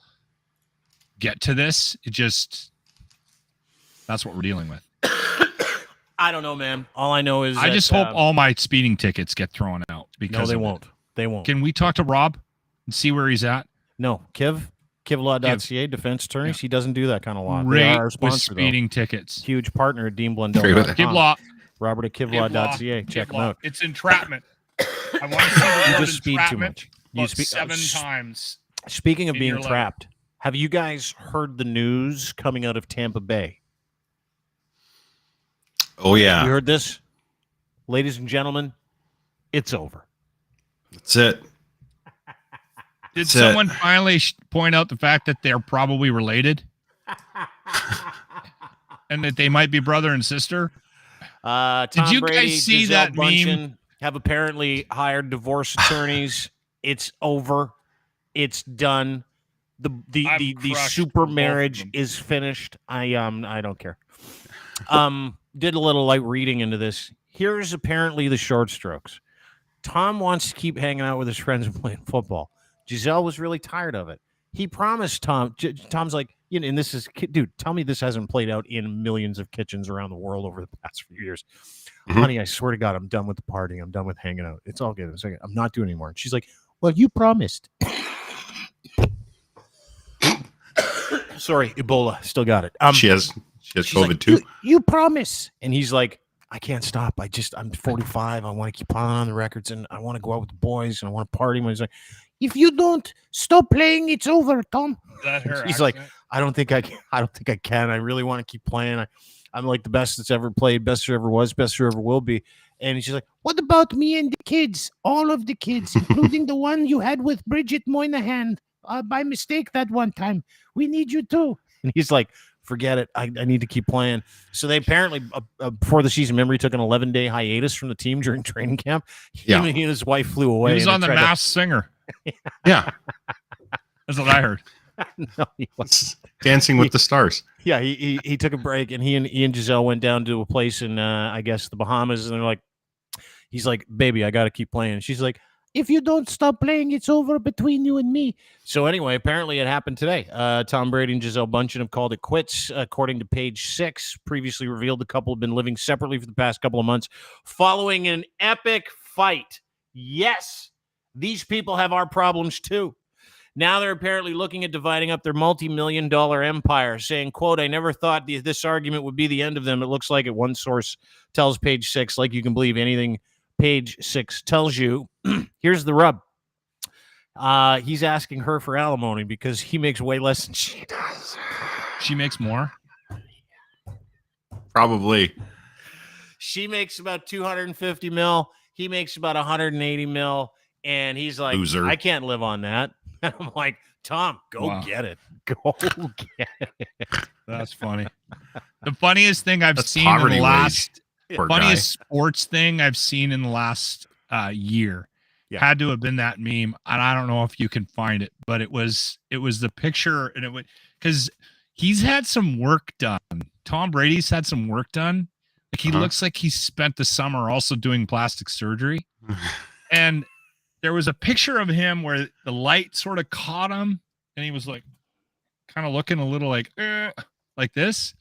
get to this. That's what we're dealing with. I don't know, man. All I know is I just hope all my speeding tickets get thrown out. Because no, they won't. They won't. Can we talk to Rob and see where he's at? No, Kivlaw.ca, defense attorneys. Yeah. He doesn't do that kind of law. They are our sponsor, with speeding tickets. Huge partner at Dean Blundell. Kivlaw. Robert at Kivlaw.ca. Check him out. It's entrapment. I want to see the you just speed too much. You speak 7 times. Speaking of being trapped, have you guys heard the news coming out of Tampa Bay? Oh, yeah. You heard this? Ladies and gentlemen, it's over. That's it. Did someone finally point out the fact that they're probably related? And that they might be brother and sister? Tom Did you Brady, guys see Gisele that Bundchen meme? have apparently hired divorce attorneys. It's over. It's done. The super marriage is finished. I don't care. Did a little light reading into this. Here's apparently the short strokes. Tom wants to keep hanging out with his friends and playing football. Gisele was really tired of it. He promised Tom. Tom's like, you know, and this is, dude, tell me this hasn't played out in millions of kitchens around the world over the past few years. Mm-hmm. Honey, I swear to God, I'm done with the partying. I'm done with hanging out. It's all good. I'm not doing it anymore. And she's like, well, you promised. Sorry, Ebola. Still got it. She has COVID like, too. You promise. And he's like, I can't stop. I'm 45. I want to keep on the records and I want to go out with the boys and I want to party. And he's like, if you don't stop playing, it's over, Tom. He's like, I don't think I can. I really want to keep playing. I'm like the best that's ever played, best there ever was, best there ever will be. And she's like, what about me and the kids? All of the kids, including the one you had with Bridget Moynihan by mistake that one time. We need you too. And he's like, forget it. I need to keep playing. So they apparently, before the season, remember he took an 11-day hiatus from the team during training camp. He and his wife flew away. He was on The Masked Singer. Yeah. That's what I heard. No, he wasn't. Dancing with the Stars. Yeah, he took a break, and he and Gisele went down to a place in, I guess, the Bahamas, and they're like, he's like, baby, I got to keep playing. And she's like, if you don't stop playing, it's over between you and me. So anyway, apparently it happened today. Tom Brady and Gisele Bundchen have called it quits. According to Page 6, previously revealed the couple have been living separately for the past couple of months following an epic fight. Yes, these people have our problems too. Now they're apparently looking at dividing up their multi-million-dollar empire, saying, quote, I never thought this argument would be the end of them. It looks like it. One source tells Page 6, like you can believe anything Page 6 tells you. Here's the rub. He's asking her for alimony because he makes way less than she does. She makes more? Probably. She makes about 250 mil. He makes about 180 mil. And he's like, loser. I can't live on that. And I'm like, Tom, go get it. Go get it. That's funny. The funniest thing I've seen in the last funniest sports thing I've seen in the last year had to have been that meme. And I don't know if you can find it, but it was the picture, and it would, because he's had some work done. Tom Brady's had some work done. Like he looks like he spent the summer also doing plastic surgery. And there was a picture of him where the light sort of caught him, and he was like kind of looking a little like this.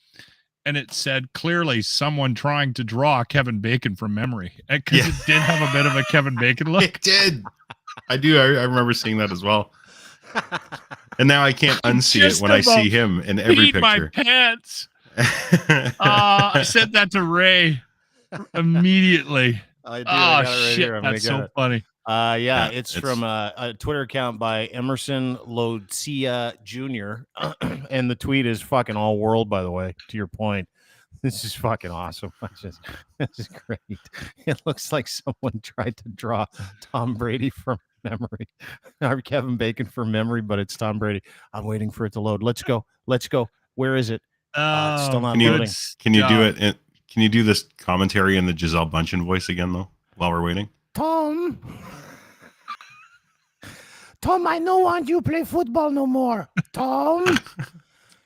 And it said clearly someone trying to draw Kevin Bacon from memory, because it did have a bit of a Kevin Bacon look. It did. I do. I remember seeing that as well. And now I can't unsee it when I see him in every picture. My pants. I sent that to Ray immediately. Shit, that's so funny. It's from a Twitter account by Emerson Lodzia Jr. And the tweet is fucking all world, by the way, to your point. This is fucking awesome. This is great. It looks like someone tried to draw Tom Brady from memory, or Kevin Bacon from memory, but it's Tom Brady. I'm waiting for it to load. Let's go. Where is it? It's still not loading. Can you do it? Can you do this commentary in the Gisele Bundchen voice again, though, while we're waiting? Tom, I don't want you to play football no more. Tom,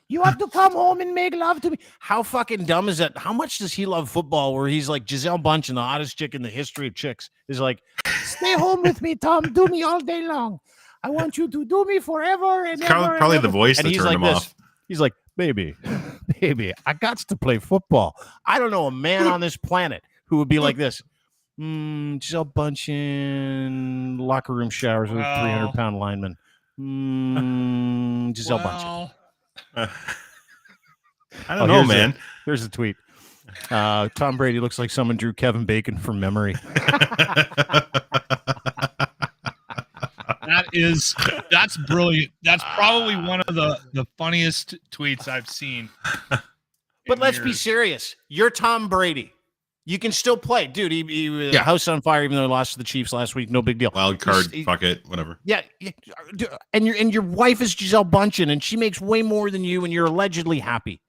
you have to come home and make love to me. How fucking dumb is that? How much does he love football where he's like Gisele Bundchen, the hottest chick in the history of chicks, is like, stay home with me, Tom. Do me all day long. I want you to do me forever and ever. Probably the voice that turned him off. He's like, baby, I got to play football. I don't know a man on this planet who would be like this. Gisele Bundchen, locker room showers with 300-pound lineman. Gisele Bundchen. I don't know, man. Here's the tweet. Tom Brady looks like someone drew Kevin Bacon from memory. That's brilliant. That's probably one of the funniest tweets I've seen. But let's be serious. You're Tom Brady. You can still play, dude. He Yeah. house on fire, even though he lost to the Chiefs last week. No big deal. Wild card, fuck it, whatever. Yeah, and your wife is Gisele Bundchen, and she makes way more than you, and you're allegedly happy.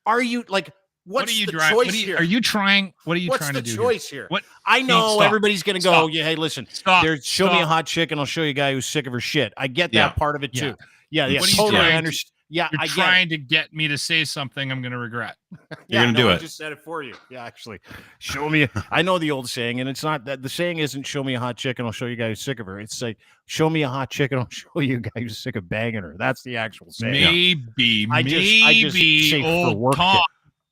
Are you like? What's the choice here? Are you trying? What are you What's trying the to do choice here? here? What? I know Stop. everybody's gonna go. Stop. Yeah, hey, listen. Stop. Show me a hot chick, and I'll show you a guy who's sick of her shit. I get that Yeah. part of it too. Yeah, What are you totally. trying I to- understand. Yeah, You're I get trying to get me to say something I'm going to regret. You're gonna do I it. just said it for you. Yeah, actually, show me. I know the old saying, and it's not that the saying isn't "show me a hot chick and I'll show you a guy who's sick of her." It's like "show me a hot chick and I'll show you a guy who's sick of banging her." That's the actual saying. Maybe I just say for old work Tom kit.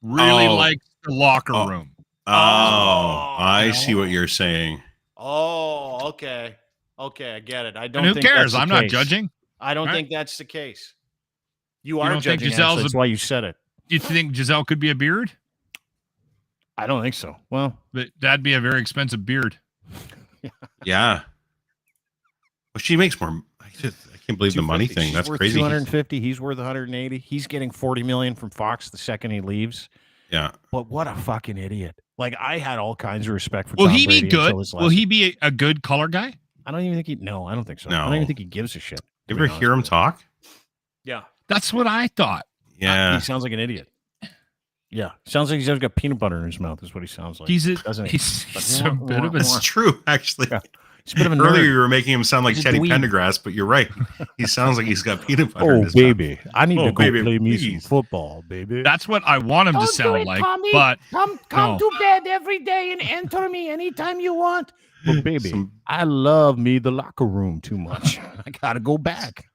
really Oh. likes the locker Oh. room. I see what you're saying. Oh, okay, I get it. I don't. And who think cares? that's the I'm not case. judging. I don't Right? think that's the case. You are don't think judging. Giselle's Actually, that's why you said it. Do you think Gisele could be a beard? I don't think so. Well, But that'd be a very expensive beard. Yeah. Well, she makes more. I can't believe the money 250. thing. She's That's worth crazy. 250. He's worth 180. He's getting 40 million from Fox the second he leaves. Yeah. But what a fucking idiot! Like I had all kinds of respect for. Will Tom he be Brady good? until his Will last- he be a good color guy? I don't even think he. No, I don't think so. I No. don't even think he gives a shit. to You be ever honest hear him with you. talk? Yeah. That's what I thought. Yeah. He sounds like an idiot. Yeah, sounds like he's got peanut butter in his mouth. Is what he sounds like. He's a bit of a It's true, actually. Yeah. He's a bit of a Earlier, nerd. you were making him sound like He's a Teddy dweeb. Pendergrass, but you're right. He sounds like he's got peanut butter in Oh his mouth. baby, I need Oh, to go baby, play me some please. football, baby. That's what I want him to Don't do sound it, like. Tommy. But Come No. to bed every day and enter me anytime you want. But baby, Some- I love me the locker room too much. I gotta go back.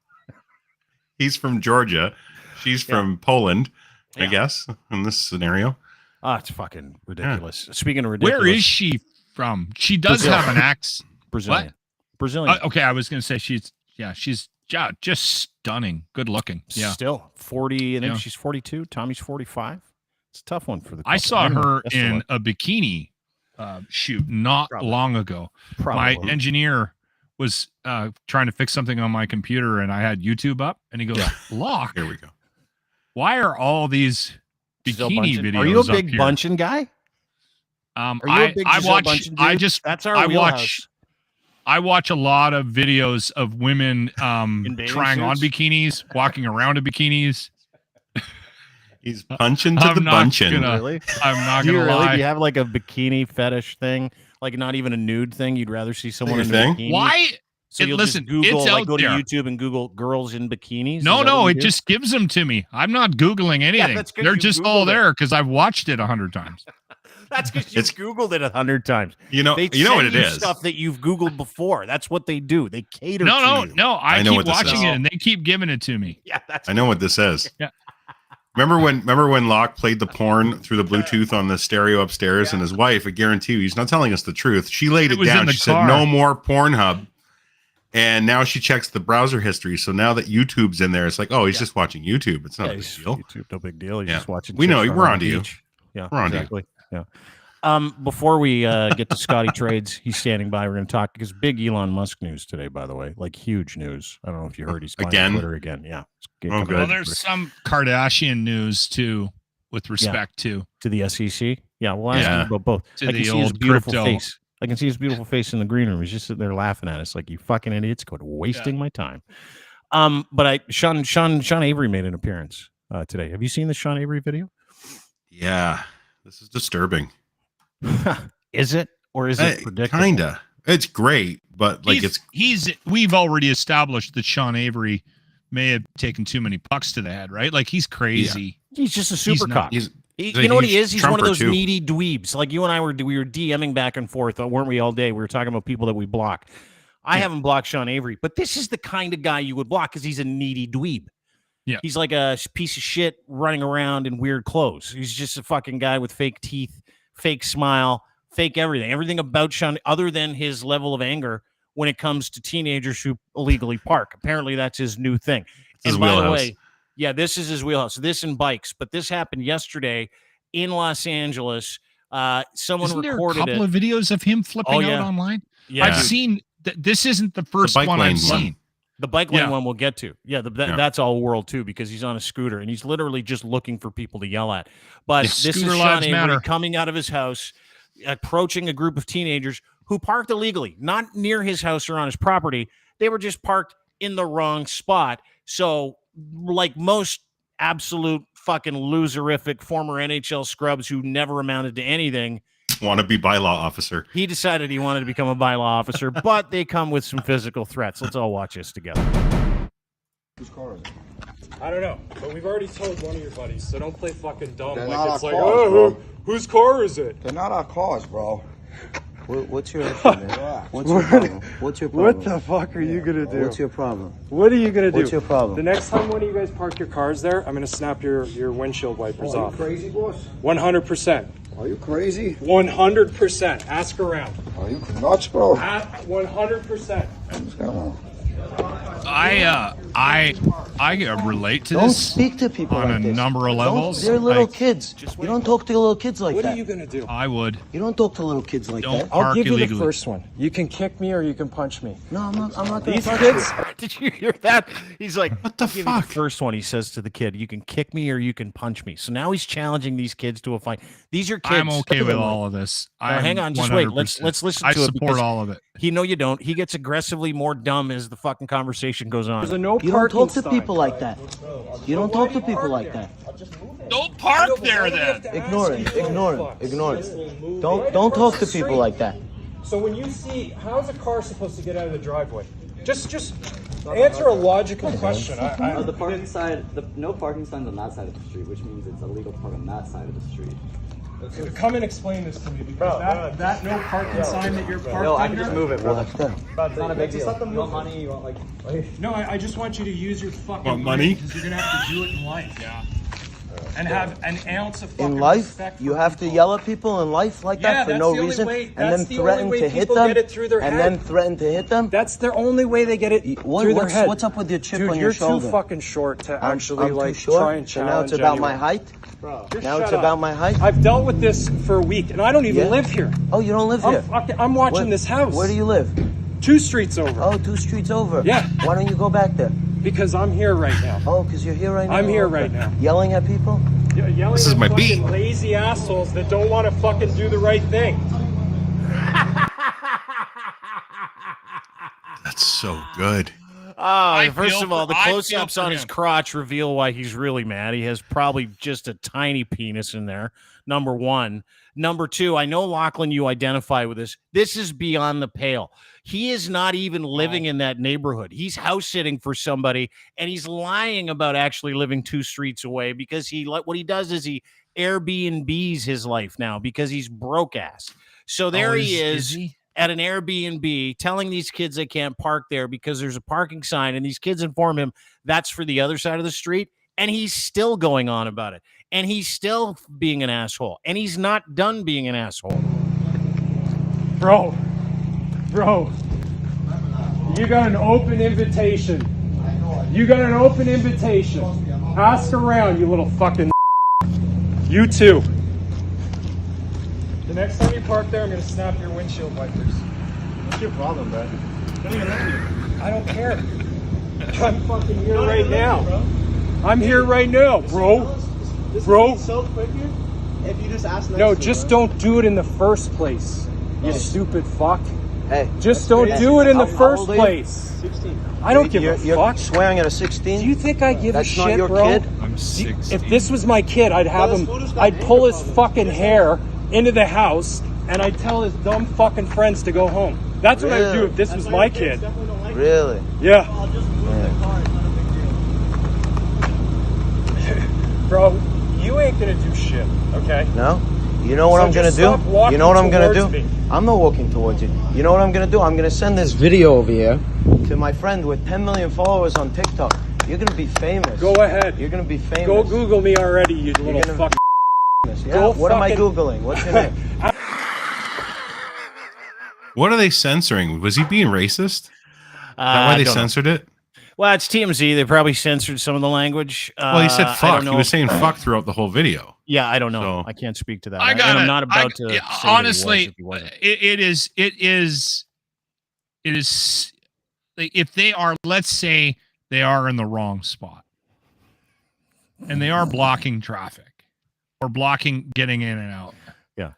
He's from Georgia. She's from Poland, I Yeah. guess, in this scenario. Ah, it's fucking ridiculous. Speaking of ridiculous, where is she from? She does Brazil. have an accent. Brazilian? Brazilian. Okay, I was going to say she's just stunning, good looking. Yeah. Still 40. I think Yeah. she's 42. Tommy's 45. It's a tough one for the. I couple. saw Anyway, her best of in luck. a bikini shoot not Probably. long ago. Probably. My engineer was trying to fix something on my computer, and I had YouTube up, and he goes, "Locke, Here we go. why are all these Gisele bikini Bundchen. videos Are you a up big here?" Bunchen guy? Are Are you a big Gisele Bundchen dude? That's our I wheelhouse. watch a lot of videos of women In bathing trying on suits? bikinis, walking around in bikinis. He's punching to I'm the not Bundchen. gonna- Really? I'm not Do you gonna really? lie. Do you have like a bikini fetish thing? Like not even a nude thing? You'd rather see someone your in a thing? bikini? Why? So you'll Listen, just Google, it's like out go to there. YouTube and Google girls in bikinis? No, Is that what you it do? just gives them to me. I'm not Googling anything. that's 'cause They're you just all Googled it. there because I've watched it 100 times. That's because you've It's- Googled it 100 times. You know They what send it you is. Stuff that you've Googled before. That's what they do. They cater to you. No. I know keep what this watching is. it and they keep giving it to me. Yeah, that's I know what this is. Yeah. Remember when Locke played the porn through the Bluetooth on the stereo upstairs, and his wife, I guarantee you, he's not telling us the truth. She laid It it was in down. the She car. said, "No more Pornhub." And now she checks the browser history. So now that YouTube's in there, it's like, oh, he's just watching YouTube. It's not Yeah, a big he's- deal. YouTube, no big deal. You're Yeah. just watching. We know, chicks we're on onto the you. beach. Yeah, We're onto you. exactly. Yeah. Before we get to Scotty trades, he's standing by. We're going to talk because big Elon Musk news today, by the way, like huge news. I don't know if you heard he's buying Again? Twitter again. Yeah. Oh, good. Well, there's some Kardashian news too, with respect to the SEC. Yeah, we'll ask Yeah. him about both. To I can the see his old beautiful crypto. face. I can see his beautiful face in the green room. He's just sitting there laughing at us like, you fucking idiots, quit wasting my time. But Sean Avery made an appearance today. Have you seen the Sean Avery video? Yeah, this is disturbing. Is it, or is it predictable? Kinda. It's great, but like we've already established that Sean Avery may have taken too many pucks to the head, right? Like he's crazy. He's just a super not- cock. he's You know what he is? He's one of Trumper, those too. needy dweebs. Like you and I were DMing back and forth, weren't we, all day? We were talking about people that we block. I haven't blocked Sean Avery, but this is the kind of guy you would block because he's a needy dweeb. Yeah. He's like a piece of shit running around in weird clothes. He's just a fucking guy with fake teeth, fake smile, fake everything. Everything about Sean, other than his level of anger when it comes to teenagers who illegally park. Apparently, that's his new thing. His And by the wheelhouse. way, yeah, this is his wheelhouse. This and bikes, but this happened yesterday in Los Angeles. Someone Isn't there a recorded couple it. of videos of him flipping Oh, yeah. out online? Yeah, I've dude. seen. This isn't the first bike one lane I've one. seen. The bike lane Yeah. one we'll get to. Yeah, Yeah. that's all world too because he's on a scooter and he's literally just looking for people to yell at. But Yeah, this is scooter Sean lives Avery matter. coming out of his house. approaching a group of teenagers who parked illegally, not near his house or on his property. They were just parked in the wrong spot. So, like most absolute fucking loserific former NHL scrubs who never amounted to anything, Want to be bylaw officer. he decided he wanted to become a bylaw officer, but they come with some physical threats. Let's all watch this together. Whose car is it? I don't know, but we've already told one of your buddies, so don't play fucking dumb. They're like not it's our like, cars, oh, bro. whose car is it? They're not our cars, bro. What's your issue, man? What's your problem? What's your problem? What the fuck are you gonna do? What's your problem? What are you gonna do? What's your problem? The next time one of you guys park your cars there, I'm gonna snap your windshield wipers Are you off. crazy, boss? 100%. Are you crazy? 100%. Ask around. Are you nuts, bro? 100%. What's going on? I relate to Don't this speak to people on like a this. number of levels. They're little Like, kids. You don't talk to little kids like What that. are you gonna do? I would. You don't talk to little kids like Don't that. I'll park give you illegally. the first one. You can kick me or you can punch me. No, I'm not going to These punch kids, you. Did you hear that? He's like, What the "I'll give you fuck?" The first one, he says to the kid, you can kick me or you can punch me. So now he's challenging these kids to a fight. These are kids. I'm okay with all of this. Hang on, just wait. Let's listen I to it. support because all of it. No, you don't. He gets aggressively more dumb as the fucking conversation goes there's a on. no You don't parking talk to sign. people like that. You don't talk to people like that. Don't park there then. Ignore it. Ignore it. Ignore it. Don't talk to people like that. So when you see, how's a car supposed to get out of the driveway? Just answer a logical question. The parking side, no parking signs on that side of the street, which means it's illegal to park on that side of the street. Come and explain this to me, because that no parking sign that you're parked No, I under. can just move it, Well, bro. that's good. It's not a big deal. You want money? You want like? No, I just want you to use your fucking Want money? Because you're gonna have to do it in life. Yeah. And have an ounce of fucking In life, respect you for have to people. yell at people in life like Yeah, that for that's no the only reason, way- and that's then the only threaten way to hit people them, get it through their and head. then threaten to hit them. That's their only way they get it through their head. What's up with your chip Dude, on you're your shoulder? too fucking short to actually I'm like too short, try and so now challenge it's about my anyone. height. Just Now it's shut about up. my height. I've dealt with this for a week, and I don't even Yeah? live here. Oh, you don't live here. I'm watching Where- this house. Where do you live? 2 streets over. Oh, 2 streets over. Yeah. Why don't you go back there? Because I'm here right now. Oh, because you're here right now. I'm here Okay. right now. Yelling at people. Yelling This is at my fucking beat. lazy assholes that don't want to fucking do the right thing. That's so good. First feel of all, for- the I feel close-ups for on his him. crotch reveal why he's really mad. He has probably just a tiny penis in there. Number one. Number two, I know, Lachlan, you identify with this. This is beyond the pale. He is not even living in that neighborhood. He's house sitting for somebody, and he's lying about actually living 2 streets away because what he does is he Airbnbs his life now because he's broke ass. So there he is. At an Airbnb telling these kids they can't park there because there's a parking sign, and these kids inform him that's for the other side of the street, and he's still going on about it, and he's still being an asshole, and he's not done being an asshole. Bro, you got an open invitation. You got an open invitation. Ask around, you little fucking. You too. The next time you park there, I'm gonna snap your windshield wipers. What's your problem, bro? Don't even let me. I don't care. I'm fucking here right now. I'm here right now, bro. Bro. So quick here. If you just ask. No, just don't do it in the first place. You stupid fuck. Hey. Just don't do it in the How first old are you? place. 16. I don't give a You're fuck. swearing at a 16? Do you think I give That's a not shit, your bro? kid? I'm 16. If this was my kid, I'd have him. I'd pull his fucking hair into the house, and I'd tell his dumb fucking friends to go home. That's what I'd do if this was my kid. Really? Yeah, bro. You ain't gonna do shit, okay? No? You know what So I'm gonna just do? stop walking You know what I'm gonna do? towards me. I'm not walking towards you. You know what I'm gonna do? I'm gonna send this video over here to my friend with 10 million followers on TikTok. You're gonna be famous. Go ahead. You're gonna be famous. Go Google me already, you little gonna- fuck. Yeah? Go What am I fucking- Googling? What's your name? What are they censoring? Was he being racist? Is that why they censored it? Well, it's TMZ. They probably censored some of the language. Well, he said I fuck. don't He know was if- saying fuck throughout the whole video. Yeah, I don't know. So- I can't speak to that. I And got I'm not about to. yeah, say honestly, that he was if he wasn't. it is. If they are, let's say they are in the wrong spot, and they are blocking traffic or blocking getting in and out. Yeah.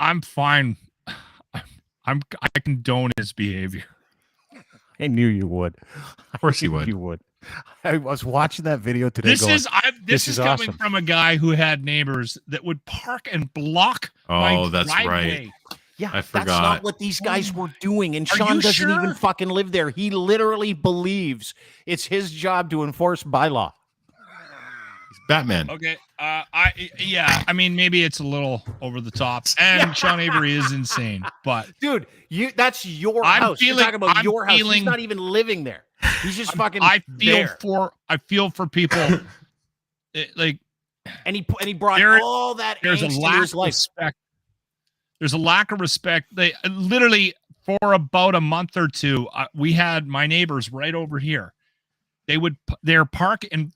I'm fine. I condone his behavior. I knew you would. Of course he would. You would. I was watching that video today. This going, this is coming awesome. from a guy who had neighbors that would park and block Oh, my that's driveway. right. Yeah, I forgot. that's not what these guys were doing. And Are Sean you doesn't even sure? fucking live there. He literally believes it's his job to enforce bylaw. He's Batman. Okay. I mean, maybe it's a little over the top, and Sean Avery is insane, but Dude, that's your I'm house. You're feeling- talking about I'm your house. He's feeling- not even living there. He's just fucking I there. feel for people. Like, And he brought There- all that there's a angst into lack his of life. respect. There's a lack of respect. They literally, for about a month or two, we had my neighbors right over here. They're park and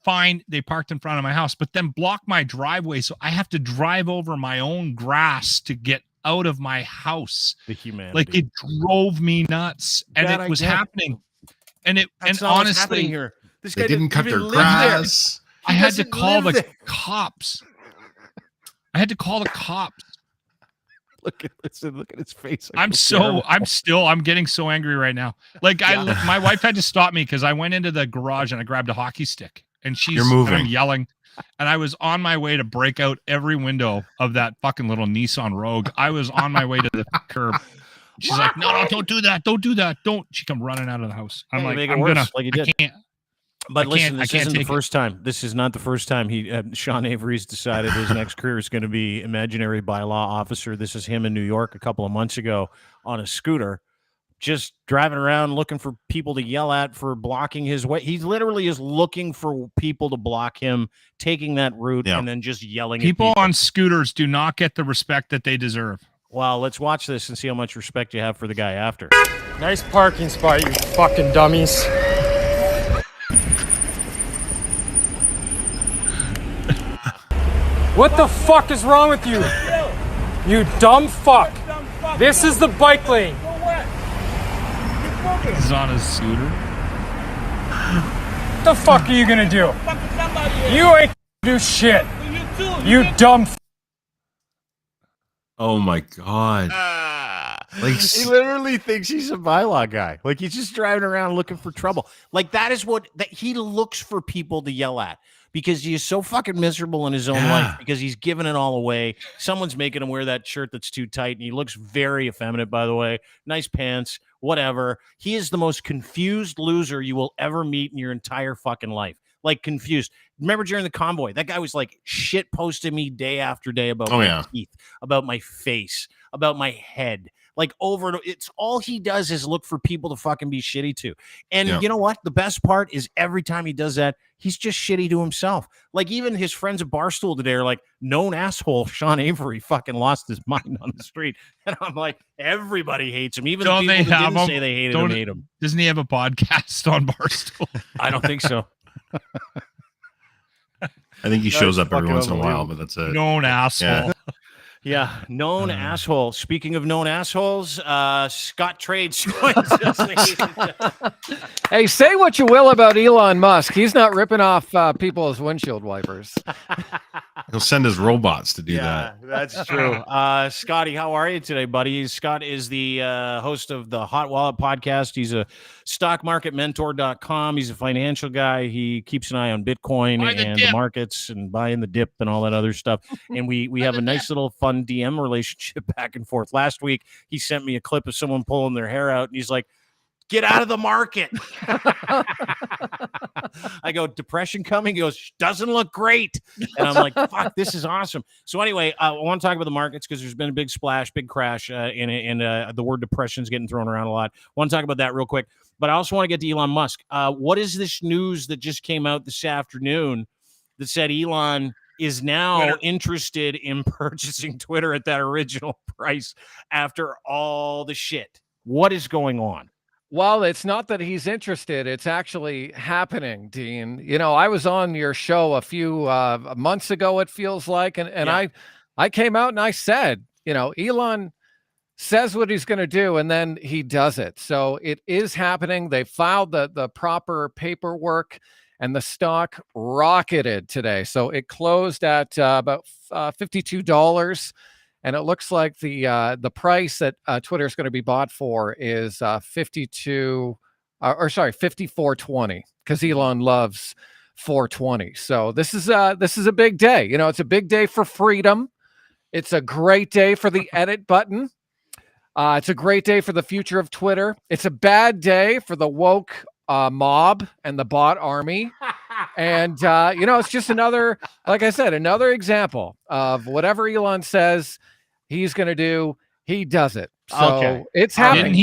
they parked in front of my house, but then block my driveway. So I have to drive over my own grass to get out of my house. The humanity. Like, it drove me nuts, and That it I was get. happening. And That's and not what's happening honestly, here. This They guy didn't cut even their live there. grass. I He had to doesn't call live the there. cops. I had to call the cops. Look at his face. I'm getting so angry right now. Like, my wife had to stop me because I went into the garage and I grabbed a hockey stick, and You're moving. and I'm yelling, and I was on my way to break out every window of that fucking little Nissan Rogue. I was on my way to the curb. She's like, no, don't do that. Don't do that. Don't. She come running out of the house. I'm Yeah, you like, make it I'm worse, gonna, like you I did. can't. But I listen, can't- I this can't isn't the take it. first time. This is not the first time Sean Avery's decided his next career is going to be imaginary bylaw officer. This is him in New York a couple of months ago on a scooter, just driving around looking for people to yell at for blocking his way. He literally is looking for people to block him, taking that route, Yeah. and then just yelling People at people. on scooters do not get the respect that they deserve. Well, let's watch this and see how much respect you have for the guy after. Nice parking spot, you fucking dummies. What the fuck is wrong with you? You dumb fuck. This is the bike lane. He's on his scooter. What the fuck are you gonna do? You ain't gonna do shit. You dumb. Oh my god. Like, He literally thinks he's a bylaw guy. Like, he's just driving around looking for trouble. Like, that is what that he looks for people to yell at because he is so fucking miserable in his own life because he's giving it all away. Someone's making him wear that shirt that's too tight, and he looks very effeminate, by the way. Nice pants, whatever. He is the most confused loser you will ever meet in your entire fucking life. Like, confused. Remember during the convoy, that guy was like shit posting me day after day about my teeth, about my face, about my head. Like, it's all he does is look for people to fucking be shitty to. And you know what? The best part is every time he does that, he's just shitty to himself. Like, even his friends at Barstool today are like, known asshole Sean Avery fucking lost his mind on the street. And I'm like, everybody hates him. Even Don't the people they who have didn't him? say they hated him hate him. Doesn't he have a podcast on Barstool? I don't think so. I think he shows up every fucking once in a while, but that's it. Known asshole. Yeah, known asshole. Speaking of known assholes, Scott Trades joins us. ladies and gentlemen. Hey, say what you will about Elon Musk. He's not ripping off people's windshield wipers. He'll send his robots to do that. That's true. Scotty, how are you today, buddy? Scott is the host of the Hot Wallet podcast. He's a stockmarketmentor.com. He's a financial guy. He keeps an eye on Bitcoin and the markets and buying the dip and all that other stuff. And we have a nice little fun DM relationship back and forth. Last week, he sent me a clip of someone pulling their hair out, and he's like, "Get out of the market." I go, "Depression coming?" He goes, "Doesn't look great." And I'm like, "Fuck, this is awesome." So anyway, I want to talk about the markets because there's been a big splash, big crash, and the word depression is getting thrown around a lot. I want to talk about that real quick. But I also want to get to Elon Musk. What is this news that just came out this afternoon that said Elon is now interested in purchasing Twitter at that original price after all the shit? What is going on? Well, it's not that he's interested. It's actually happening, Dean. You know, I was on your show a few months ago, it feels like, and I came out and I said, you know, Elon says what he's going to do, and then he does it. So it is happening. They filed the proper paperwork, and the stock rocketed today. So it closed at about $52. and it looks like the price that Twitter is going to be bought for is 54.20, because Elon loves 420. So this is a big day. You know, it's a big day for freedom. It's a great day for the edit button. It's a great day for the future of Twitter. It's a bad day for the woke mob and the bot army. And, you know, it's just another, like I said, another example of whatever Elon says he's going to do, he does it. So it's happening.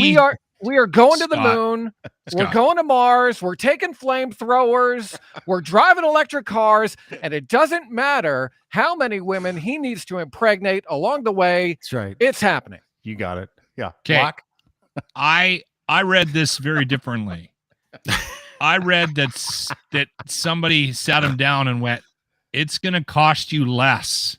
We are going to the moon. We're going to Mars. We're taking flamethrowers. We're driving electric cars. And it doesn't matter how many women he needs to impregnate along the way. That's right. It's happening. You got it. Yeah. Okay. I read this very differently. I read that somebody sat him down and went, it's going to cost you less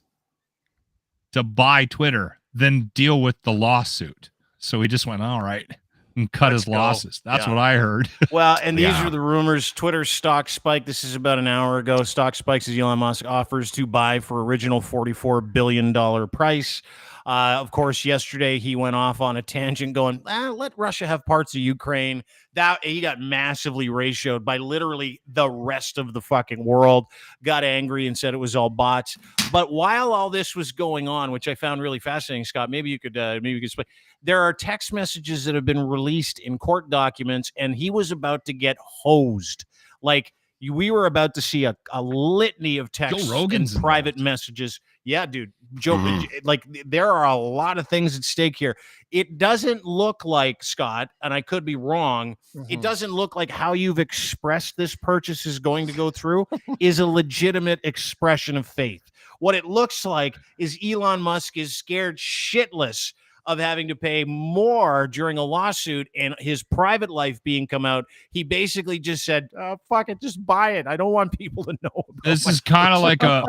to buy Twitter than deal with the lawsuit. So he just went, all right, and cut his losses. That's what I heard. Well, and these are the rumors. Twitter stock spike. This is about an hour ago. Stock spikes as Elon Musk offers to buy for original $44 billion price. Of course, yesterday he went off on a tangent going, let Russia have parts of Ukraine. That he got massively ratioed by literally the rest of the fucking world, got angry and said it was all bots. But while all this was going on, which I found really fascinating, Scott, maybe you could explain. There are text messages that have been released in court documents, and he was about to get hosed. Like, we were about to see a litany of texts and private messages. Yeah, dude. Joe, like, there are a lot of things at stake here. It doesn't look like, Scott, and I could be wrong, it doesn't look like how you've expressed this purchase is going to go through is a legitimate expression of faith. What it looks like is Elon Musk is scared shitless of having to pay more during a lawsuit and his private life being come out. He basically just said, fuck it, just buy it. I don't want people to know. This is kind of like a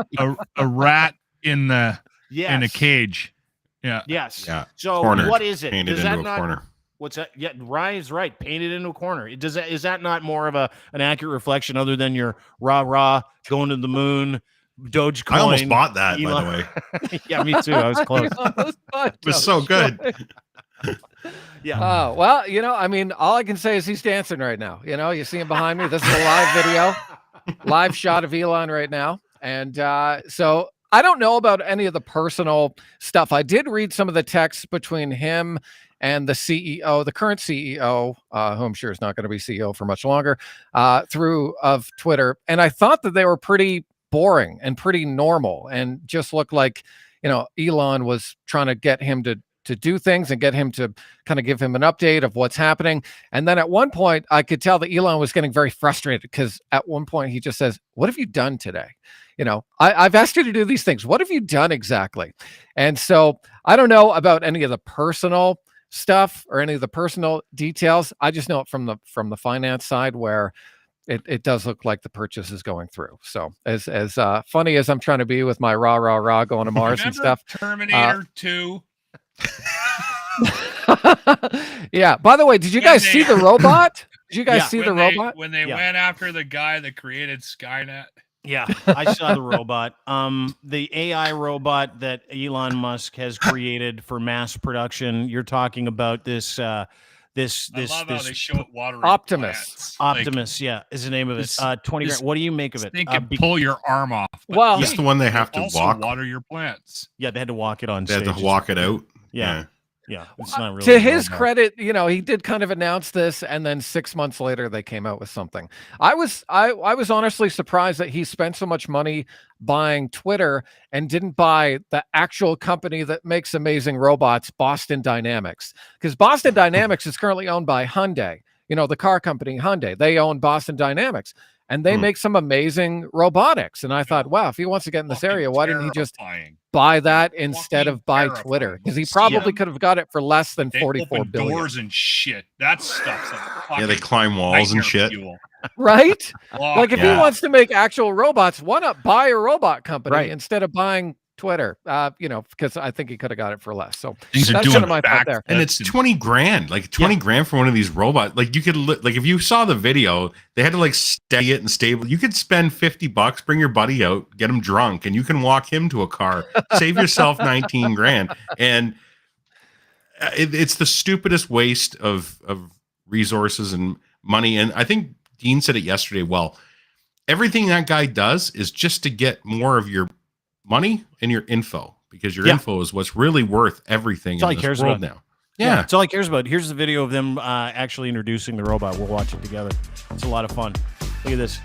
rat in a cage. Yeah. Yes. Yeah. So cornered, what is it? Painted Does that into a not, corner. What's that? Yeah, Ryan's right. Painted into a corner. Is that not more of an accurate reflection other than your rah going to the moon, Dogecoin? I almost bought that, Elon. by the way. Yeah, me too. I was close. It was so good. Yeah. Well, you know, I mean, all I can say is he's dancing right now. You know, you see him behind me. This is a live video, live shot of Elon right now. And so I don't know about any of the personal stuff. I did read some of the texts between him and the CEO, the current CEO, who I'm sure is not going to be CEO for much longer, through of Twitter. And I thought that they were pretty boring and pretty normal and just looked like, you know, Elon was trying to get him to do things and get him to kind of give him an update of what's happening. And then at one point, I could tell that Elon was getting very frustrated because at one point he just says, what have you done today? You know, I've asked you to do these things. What have you done exactly? And so I don't know about any of the personal stuff or any of the personal details. I just know it from the finance side where it does look like the purchase is going through. So as funny as I'm trying to be with my rah going to Mars and stuff. Terminator 2. Yeah. By the way, did you guys see the robot? Did you guys see the robot? When they went after the guy that created Skynet? Yeah, I saw the robot. The AI robot that Elon Musk has created for mass production. You're talking about this I love how they show it watering Optimus. plants. Optimus, yeah, is the name of it. 20 grand. What do you make of it? They can pull your arm off. Well, That's the one they have to also walk. water your plants. Yeah, they had to walk it on They stage. had to walk it out. Yeah, it's not really to his robot. credit, you know, he did kind of announce this, and then 6 months later they came out with something. I was honestly surprised that he spent so much money buying Twitter and didn't buy the actual company that makes amazing robots, Boston Dynamics, because Boston Dynamics is currently owned by Hyundai. You know, the car company Hyundai. They own Boston Dynamics, and they make some amazing robotics. And I thought, wow, if he wants to get in this area, why didn't he just buy that instead of buy Twitter? Because he probably could have got it for less than $44 billion. Doors and shit. That stuff's like Yeah, they climb walls and shit. Fuel. Right? Oh, Like if he wants to make actual robots, why not buy a robot company instead of buying Twitter, because I think he could have got it for less. So Things are that's doing kind of my thought there. And it's 20 grand, like 20 grand for one of these robots. Like you could, like if you saw the video, they had to like steady it and stable. You could spend $50, bring your buddy out, get him drunk, and you can walk him to a car, save yourself 19 grand. And it's the stupidest waste of resources and money. And I think Dean said it yesterday. Well, everything that guy does is just to get more of your money and your info, because your info is what's really worth everything in this world now. Yeah, it's all he cares about. Here's the video of them actually introducing the robot. We'll watch it together. It's a lot of fun. Look at this.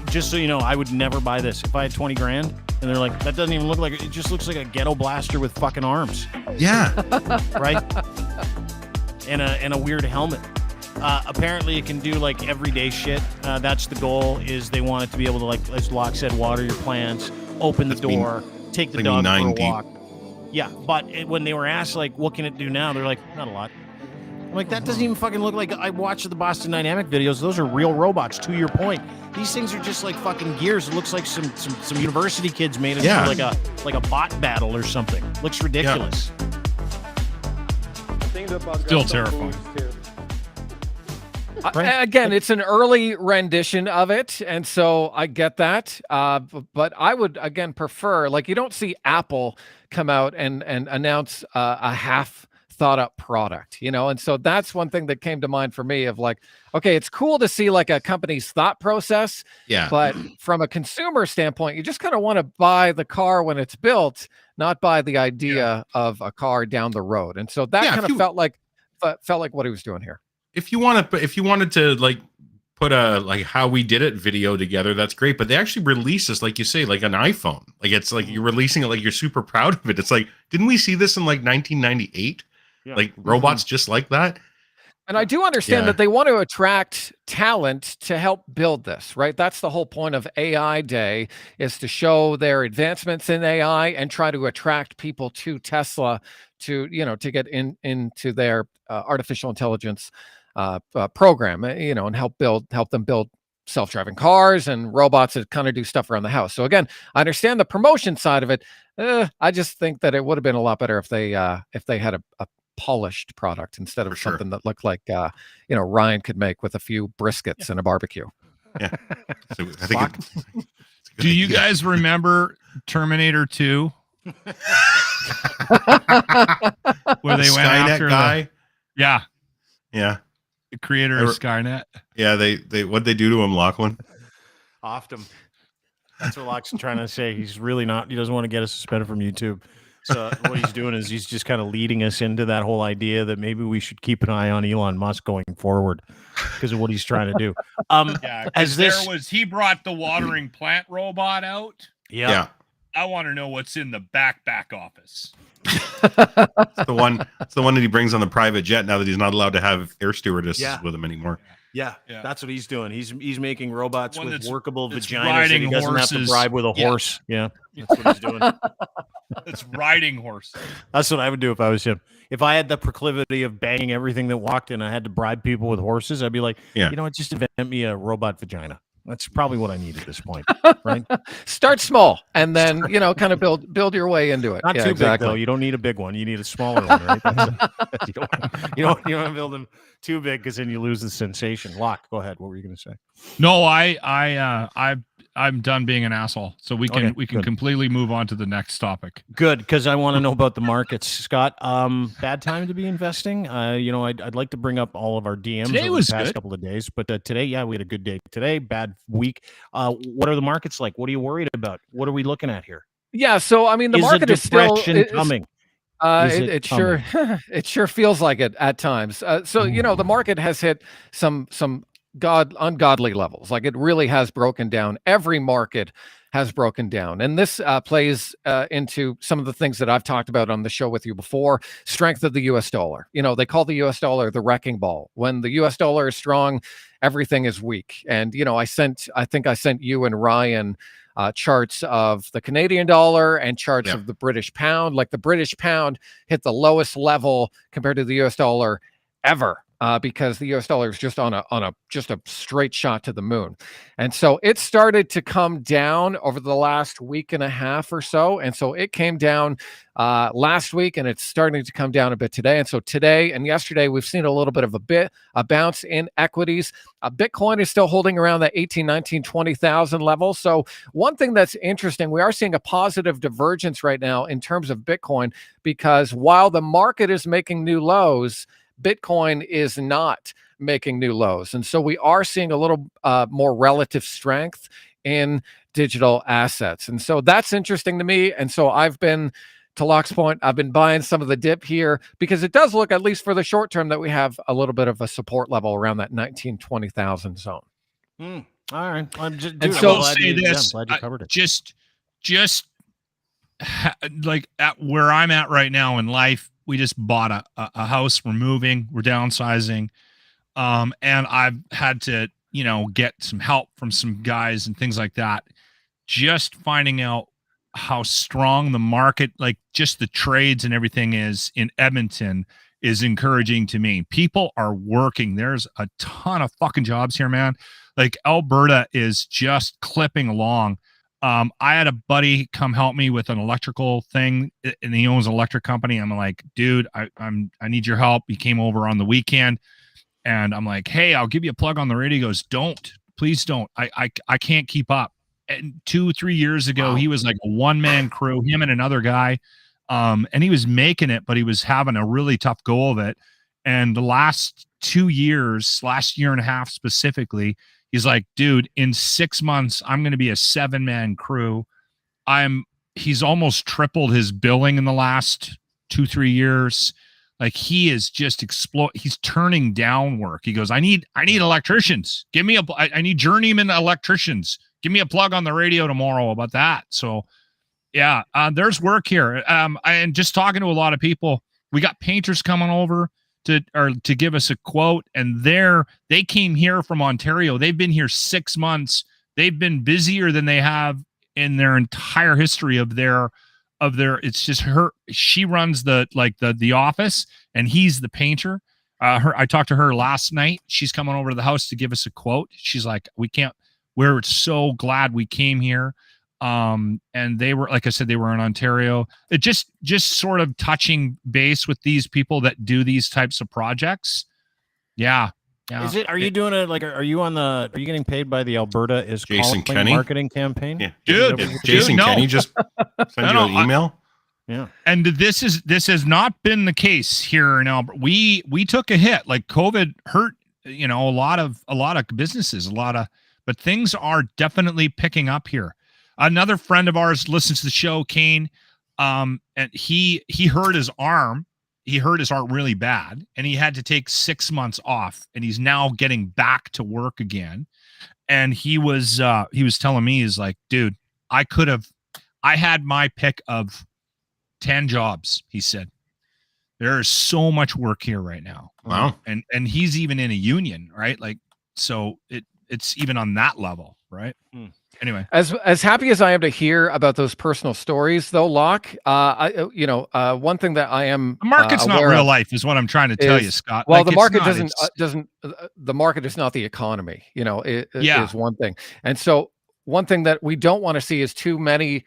Just so you know, I would never buy this. If I had 20 grand and they're like, that doesn't even look like it. It just looks like a ghetto blaster with fucking arms. Yeah. Right? And a weird helmet. Apparently it can do like everyday shit. That's the goal, is they want it to be able to, like, as Locke said, water your plants, open the door, take the dog for a walk. Yeah, but when they were asked, like, what can it do now? They're like, not a lot. I'm like, that doesn't even fucking look like, I watched the Boston Dynamic videos. Those are real robots, to your point. These things are just like fucking gears. It looks like some university kids made it for like a bot battle or something. Looks ridiculous. Still terrifying. Again, it's an early rendition of it, and so I get that. But I would, again, prefer, like, you don't see Apple come out and announce a half thought up product, and so that's one thing that came to mind for me of like, okay, it's cool to see like a company's thought process, but from a consumer standpoint, you just kind of want to buy the car when it's built, not buy the idea of a car down the road. And so that kind of felt like what he was doing here. If you wanted to like put a like how we did it video together, that's great. But they actually release this, like you say, like an iPhone. Like it's like you're releasing it, like you're super proud of it. It's like, didn't we see this in like 1998? Like robots just like that. And I do understand that they want to attract talent to help build this, right? That's the whole point of AI Day, is to show their advancements in AI and try to attract people to Tesla to get into their artificial intelligence program, and help them build self-driving cars and robots that kind of do stuff around the house. So again, I understand the promotion side of it. I just think that it would have been a lot better if they had a polished product instead of something that looked like Ryan could make with a few briskets and a barbecue. Yeah. So I think do you guys remember Terminator 2? Where they went after guy? Yeah. The creator of Skynet. Yeah, they what'd they do to him, Lachlan? Offed him. That's what Locke's trying to say. He's really not. He doesn't want to get us suspended from YouTube. So what he's doing is he's just kind of leading us into that whole idea that maybe we should keep an eye on Elon Musk going forward because of what he's trying to do. He brought the watering plant robot out. Yeah. I want to know what's in the back office. It's the one that he brings on the private jet now that he's not allowed to have air stewardesses with him andoor. Yeah, that's what he's doing. He's making robots with workable vaginas, riding and he doesn't have to bribe with a horse. Yeah, that's what he's doing. It's riding horse. That's what I would do if I was him. If I had the proclivity of banging everything that walked in, I had to bribe people with horses, I'd be like, just invent me a robot vagina. That's probably what I need at this point, right? Start small and then, kind of build your way into it. Not too big though. You don't need a big one. You need a smaller one, right? You don't want to build them too big because then you lose the sensation. Locke, go ahead. What were you going to say? No, I'm done being an asshole. So we can completely move on to the next topic. Good, because I want to know about the markets. Scott, bad time to be investing. I'd like to bring up all of our DMs today over was the past good. couple of days, but today, we had a good day. Today, bad week. What are the markets like? What are you worried about? What are we looking at here? Yeah, so I mean, the market is still coming. It sure feels like it at times. The market has hit some ungodly levels. Like it really has broken down. Every market has broken down. And this plays into some of the things that I've talked about on the show with you before. Strength of the US dollar. They call the US dollar the wrecking ball. When the US dollar is strong, everything is weak. And, I think I sent you and Ryan charts of the Canadian dollar and charts of the British pound. Like the British pound hit the lowest level compared to the US dollar ever because the US dollar is just on a straight shot to the moon. And so it started to come down over the last week and a half or so. And so it came down last week, and it's starting to come down a bit today. And so today and yesterday, we've seen a little bit of a bounce in equities. Bitcoin is still holding around that 18, 19, 20,000 level. So one thing that's interesting, we are seeing a positive divergence right now in terms of Bitcoin, because while the market is making new lows, Bitcoin is not making new lows. And so we are seeing a little more relative strength in digital assets. And so that's interesting to me. And so I've been, to Locke's point, I've been buying some of the dip here because it does look, at least for the short term, that we have a little bit of a support level around that 19, 20,000 zone. All right. I'm just, and dude, so I'm glad say you, this, I'm glad you covered it. Like at where I'm at right now in life, we just bought a house. We're moving. We're downsizing. And I've had to, get some help from some guys and things like that. Just finding out how strong the market, like just the trades and everything is in Edmonton, is encouraging to me. People are working. There's a ton of fucking jobs here, man. Like Alberta is just clipping along. I had a buddy come help me with an electrical thing, and he owns an electric company. I'm like, dude, I need your help. He came over on the weekend, and I'm like, hey, I'll give you a plug on the radio. He goes, please don't. I can't keep up. And 2-3 years ago, He was like a one-man crew, him and another guy, and he was making it, but he was having a really tough go of it. And the last 2 years, last year and a half specifically, he's like, dude, in 6 months, I'm going to be a 7-man crew. He's almost tripled his billing in the last 2-3 years. Like he is just he's turning down work. He goes, I need electricians. I need journeyman electricians. Give me a plug on the radio tomorrow about that. So yeah, there's work here. And just talking to a lot of people, we got painters coming over to give us a quote, and they came here from Ontario. They've been here 6 months. They've been busier than they have in their entire history of their it's just her. She runs the office, and he's the painter. I talked to her last night. She's coming over to the house to give us a quote. She's like, we're so glad we came here. And they were, like I said, they were in Ontario. It just sort of touching base with these people that do these types of projects. Yeah. Is it? Are you doing it? Like, are you getting paid by the Alberta is Jason Calling Kenny marketing campaign? Yeah, dude. Jason Kenny just send you an email. Yeah. And this has not been the case here in Alberta. We took a hit. Like COVID hurt, a lot of businesses, but things are definitely picking up here. Another friend of ours listens to the show, Kane, and he hurt his arm. He hurt his arm really bad, and he had to take 6 months off, and he's now getting back to work again. And he was telling me, he's like, dude, I had my pick of 10 jobs. He said, there is so much work here right now. Wow. And he's even in a union, right? Like, so it's even on that level, right? Anyway, as happy as I am to hear about those personal stories, though, Locke, one thing that I am the market's not real life, is what I'm trying to tell you, Scott. Well, like, the market doesn't. The market is not the economy. It is one thing, and so one thing that we don't want to see is too many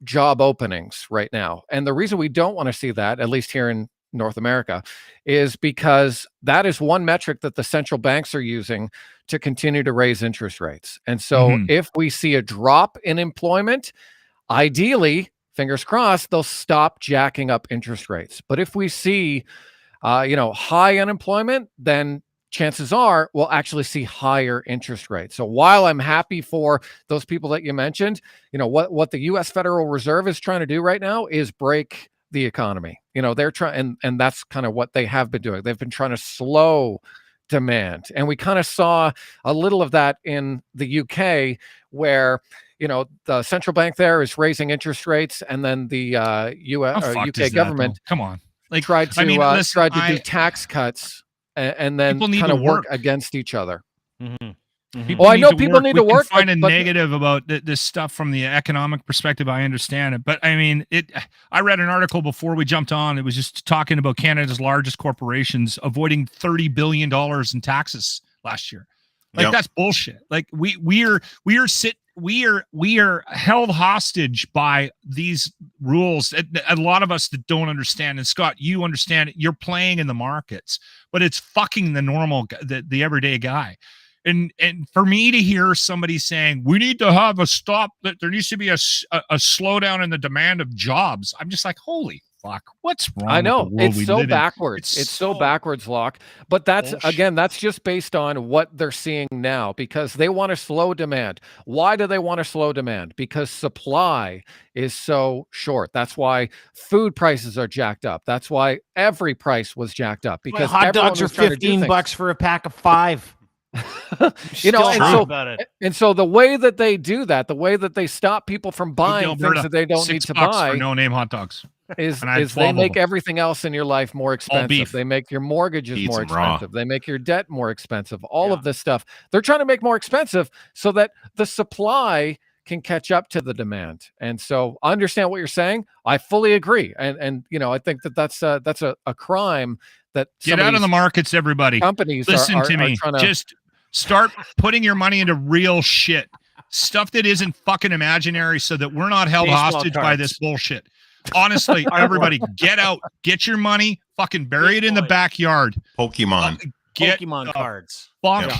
job openings right now. And the reason we don't want to see that, at least here in North America, is because that is one metric that the central banks are using to continue to raise interest rates. And so if we see a drop in employment, ideally, fingers crossed, they'll stop jacking up interest rates. But if we see high unemployment, then chances are we'll actually see higher interest rates. So while I'm happy for those people that you mentioned, what the US Federal Reserve is trying to do right now is break the economy. They're trying, and that's kind of what they have been doing. They've been trying to slow demand. And we kind of saw a little of that in the UK, where the central bank there is raising interest rates, and then the UK government come on, tried to do tax cuts and then kind of work against each other. Mm-hmm. Well, I know people need to We work. can find a but negative about this stuff from the economic perspective. I understand it, but I mean, I read an article before we jumped on. It was just talking about Canada's largest corporations avoiding $30 billion in taxes last year. Like that's bullshit. Like we are held hostage by these rules. A lot of us that don't understand. And Scott, you understand it. You're playing in the markets, but it's fucking the normal, the everyday guy. And for me to hear somebody saying we need to have a stop, that there needs to be a slowdown in the demand of jobs, I'm just like, holy fuck, what's wrong? I know with the world it's we so live in? backwards. It's so backwards, Locke. But that's again, that's just based on what they're seeing now, because they want to slow demand. Why do they want to slow demand? Because supply is so short. That's why food prices are jacked up. That's why every price was jacked up, because hot dogs are $15 for a pack of 5. You know, and so the way that they do that, the way that they stop people from buying things that they don't need to buy, for no-name hot dogs, is they make everything else in your life more expensive. They make your mortgages more expensive. They make your debt more expensive. All of this stuff they're trying to make more expensive so that the supply can catch up to the demand. And so I understand what you're saying. I fully agree. And you know, I think that's a crime that get out of the markets, everybody. Companies listen to me. Are just start putting your money into real shit, stuff that isn't fucking imaginary, so that we're not held hostage by this bullshit. Honestly, everybody, get out, get your money, fucking bury it in the backyard. Pokemon, Pokemon cards. Fuck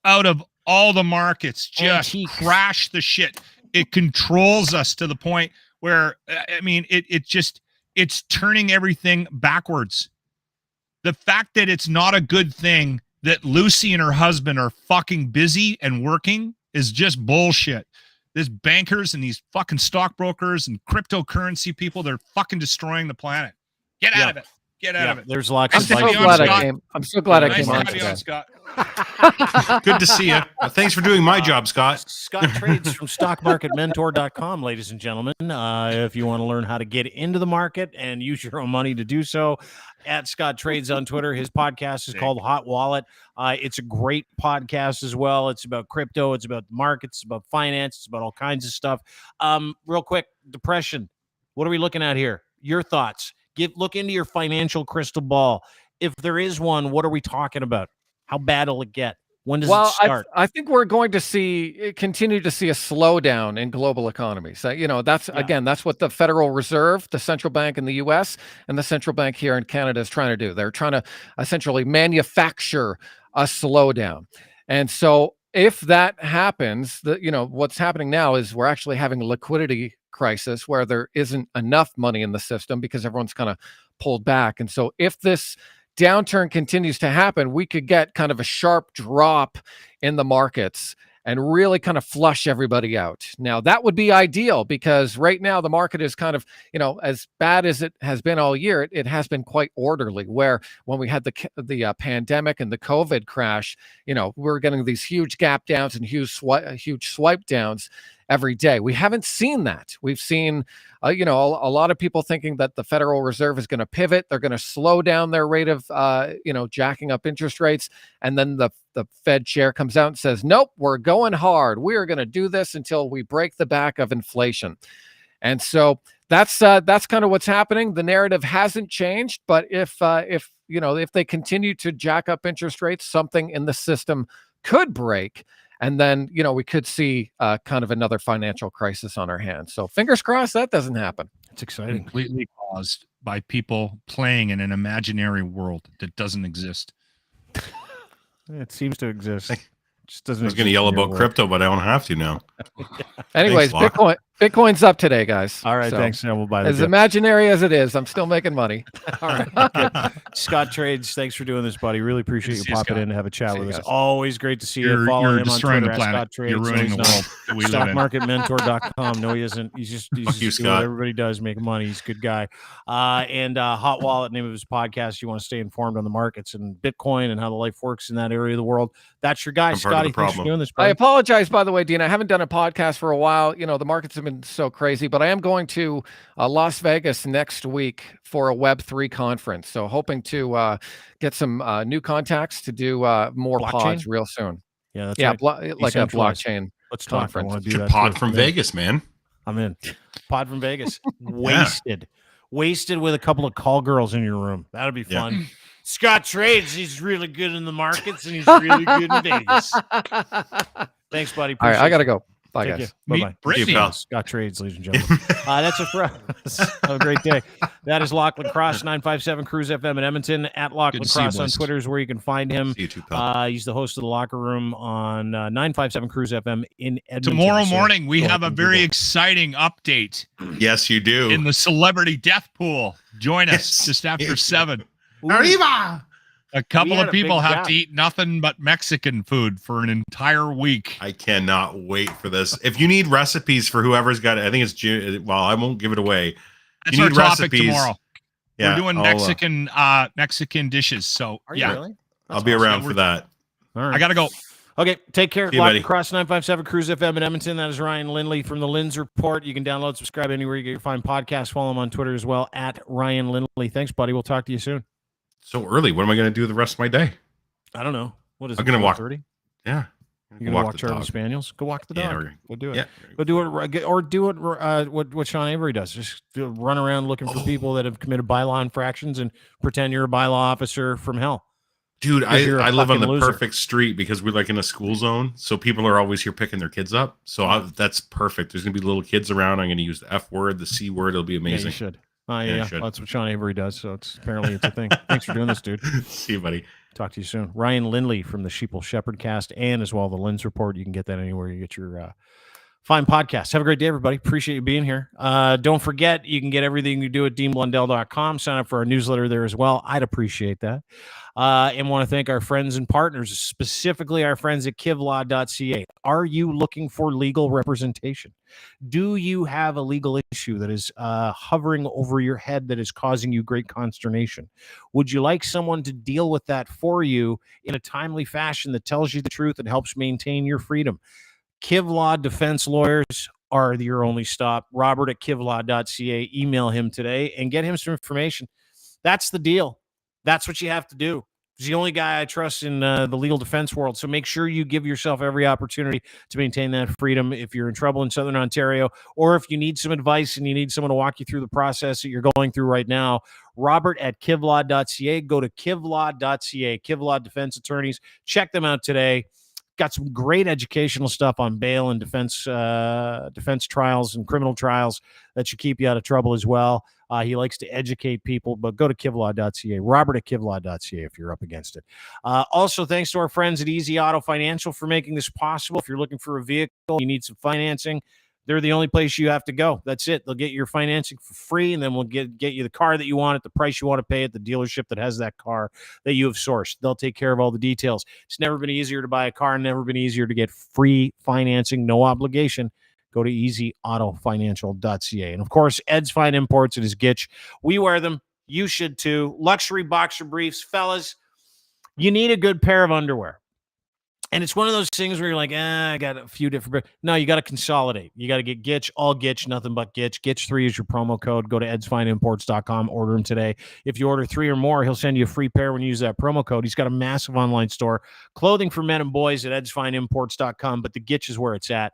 out of all the markets. Just crash the shit. It controls us to the point where, I mean, it's turning everything backwards. The fact that it's not a good thing that Lucy and her husband are fucking busy and working is just bullshit. There's bankers and these fucking stockbrokers and cryptocurrency people, they're fucking destroying the planet. Get out of it. Get out of it. There's lots I'm of I'm so glad I came on today. Scott. Good to see you. Thanks for doing my job, Scott. Scott trades from stockmarketmentor.com, ladies and gentlemen. If you want to learn how to get into the market and use your own money to do so, at Scott Trades on Twitter. His podcast is called Hot Wallet. It's a great podcast as well. It's about crypto. It's about the markets. It's about finance. It's about all kinds of stuff. Real quick, depression. What are we looking at here? Your thoughts. Look into your financial crystal ball. If there is one, what are we talking about? How bad will it get? When does it start? I think we're going to continue to see a slowdown in global economies. So, you know, that's what the Federal Reserve, the central bank in the U.S. and the central bank here in Canada is trying to do. They're trying to essentially manufacture a slowdown. And so if that happens, what's happening now is we're actually having a liquidity crisis where there isn't enough money in the system because everyone's kind of pulled back. And so if this downturn continues to happen, we could get kind of a sharp drop in the markets and really kind of flush everybody out. Now, that would be ideal because right now the market is kind of, as bad as it has been all year, it has been quite orderly, where when we had the pandemic and the COVID crash, we're getting these huge gap downs and huge swipe downs every day. We haven't seen that. We've seen, a lot of people thinking that the Federal Reserve is going to pivot. They're going to slow down their rate of, jacking up interest rates. And then the Fed chair comes out and says, nope, we're going hard. We are going to do this until we break the back of inflation. And so that's kind of what's happening. The narrative hasn't changed, but if they continue to jack up interest rates, something in the system could break. And then, we could see kind of another financial crisis on our hands. So fingers crossed that doesn't happen. It's exciting. Completely caused by people playing in an imaginary world that doesn't exist. It seems to exist. Just doesn't. I was going to yell about crypto, but I don't have to now. Anyways, Thanks, Bitcoin's up today, guys. All right, thanks. We'll buy as imaginary as it is, I'm still making money. All right. Scott Trades, thanks for doing this, buddy. Really appreciate you popping in to have a chat with us. Always great to see you. Follow him on Twitter at Scott Trades. You're ruining the world that we live in. Stockmarketmentor.com. No, he isn't. He's just doing what everybody does, make money. He's a good guy. And Hot Wallet, name of his podcast. You want to stay informed on the markets and Bitcoin and how the life works in that area of the world. That's your guy, Scotty. Thanks for doing this, buddy. I apologize, by the way, Dean. I haven't done a podcast for a while. The markets have been so crazy, but I am going to Las Vegas next week for a Web3 conference. So hoping to get some new contacts to do more pods real soon. Yeah, that's Yeah, right. like a Decentralized. blockchain. Let's talk. I conference. want to do that. Pod too. from Vegas, man. I'm in. Pod from Vegas. Wasted. Wasted with a couple of call girls in your room. That'd be fun. Yeah. Scott trades. He's really good in the markets and he's really good in Vegas. Thanks, buddy. All right, I Appreciate gotta you. go. Bye, Take guys. care. Bye-bye. Brittany. pal. Scott Trades, ladies and gentlemen. That's it for us. Have a great day. That is Lachlan Cross, 957 Cruise FM in Edmonton. At Lachlan Good to see you, Cross on boys. Twitter is where you can find him. See you too, pal. He's the host of the Locker Room on 957 Cruise FM in Edmonton. Tomorrow So morning, we go have ahead a and very Google. exciting update Yes, you do. in the celebrity death pool. Join us Yes. just after Yes. 7. Arriba! A couple had of a people big have gap. to eat nothing but Mexican food for an entire week. I cannot wait for this. If you need recipes for whoever's got it, I think it's June. Well, I won't give it away. That's You our need topic recipes. tomorrow. Yeah, We're doing I'll, Mexican dishes. So Are you yeah, really? I'll be around for that. All right. I gotta go. Okay, take care. See you, Lock buddy. Across 957 Cruise FM in Edmonton. That is Ryan Lindley from the Linz Report. You can download, subscribe anywhere you get your fine podcasts. Follow him on Twitter as well, at Ryan Lindley. Thanks, buddy. We'll talk to you soon. So early. What am I going to do the rest of my day? I don't know. What is it? I'm gonna walk. 12:30? Yeah. You're going to walk Charlie Spaniels? Go walk the dog. Yeah, we're gonna- Go do it. Yeah. Go do it. Or do it what Sean Avery does. Just run around looking for people that have committed bylaw infractions and pretend you're a bylaw officer from hell. Dude, Because you're a I live on fucking the loser. perfect street because we're like in a school zone. So people are always here picking their kids up. So that's perfect. There's going to be little kids around. I'm going to use the F word, the C word. It'll be Yeah, amazing. you should. you Yeah. should. That's what Sean Avery does. So it's a thing. Thanks for doing this, dude. See you, buddy. Talk to you soon. Ryan Lindley from the Sheeple Shepherd Cast and as well the Linz Report. You can get that anywhere you get your fine podcast. Have a great day, everybody. Appreciate you being here. Don't forget, you can get everything you do at deanblundell.com. Sign up for our newsletter there as well. I'd appreciate that. And want to thank our friends and partners, specifically our friends at kivlaw.ca. Are you looking for legal representation? Do you have a legal issue that is hovering over your head that is causing you great consternation? Would you like someone to deal with that for you in a timely fashion that tells you the truth and helps maintain your freedom? Kivlaw defense lawyers are your only stop. Robert at kivlaw.ca. Email him today and get him some information. That's the deal. That's what you have to do. He's the only guy I trust in the legal defense world. So make sure you give yourself every opportunity to maintain that freedom if you're in trouble in Southern Ontario, or if you need some advice and you need someone to walk you through the process that you're going through right now. Robert at kivlaw.ca. Go to kivlaw.ca. Kivlaw Defense Attorneys. Check them out today. Got some great educational stuff on bail and defense trials and criminal trials that should keep you out of trouble as well. He likes to educate people, but go to kivlaw.ca. Robert at kivlaw.ca if you're up against it. Also, thanks to our friends at Easy Auto Financial for making this possible. If you're looking for a vehicle, you need some financing, they're the only place you have to go. That's it. They'll get your financing for free, and then we'll get you the car that you want at the price you want to pay at the dealership that has that car that you have sourced. They'll take care of all the details. It's never been easier to buy a car, never been easier to get free financing, no obligation. Go to easyautofinancial.ca. And, of course, Ed's Fine Imports at his Gitch. We wear them. You should, too. Luxury boxer briefs. Fellas, you need a good pair of underwear. And it's one of those things where you're like, I got a few different. No, you got to consolidate. You got to get Gitch, all Gitch, nothing but Gitch. Gitch3 is your promo code. Go to edsfineimports.com. Order them today. If you order 3 or more, he'll send you a free pair when you use that promo code. He's got a massive online store. Clothing for men and boys at edsfineimports.com, but the Gitch is where it's at.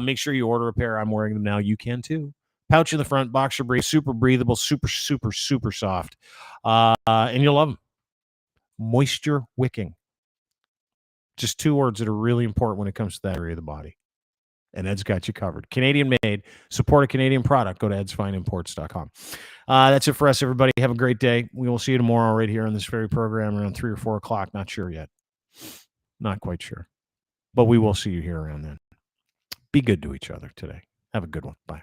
Make sure you order a pair. I'm wearing them now. You can too. Pouch in the front, boxer brief, super breathable, super, super, super soft. And you'll love them. Moisture wicking. Just 2 words that are really important when it comes to that area of the body. And Ed's got you covered. Canadian made. Support a Canadian product. Go to edsfineimports.com. That's it for us, everybody. Have a great day. We will see you tomorrow right here on this very program around 3 or 4 o'clock. Not sure yet. Not quite sure. But we will see you here around then. Be good to each other today. Have a good one. Bye.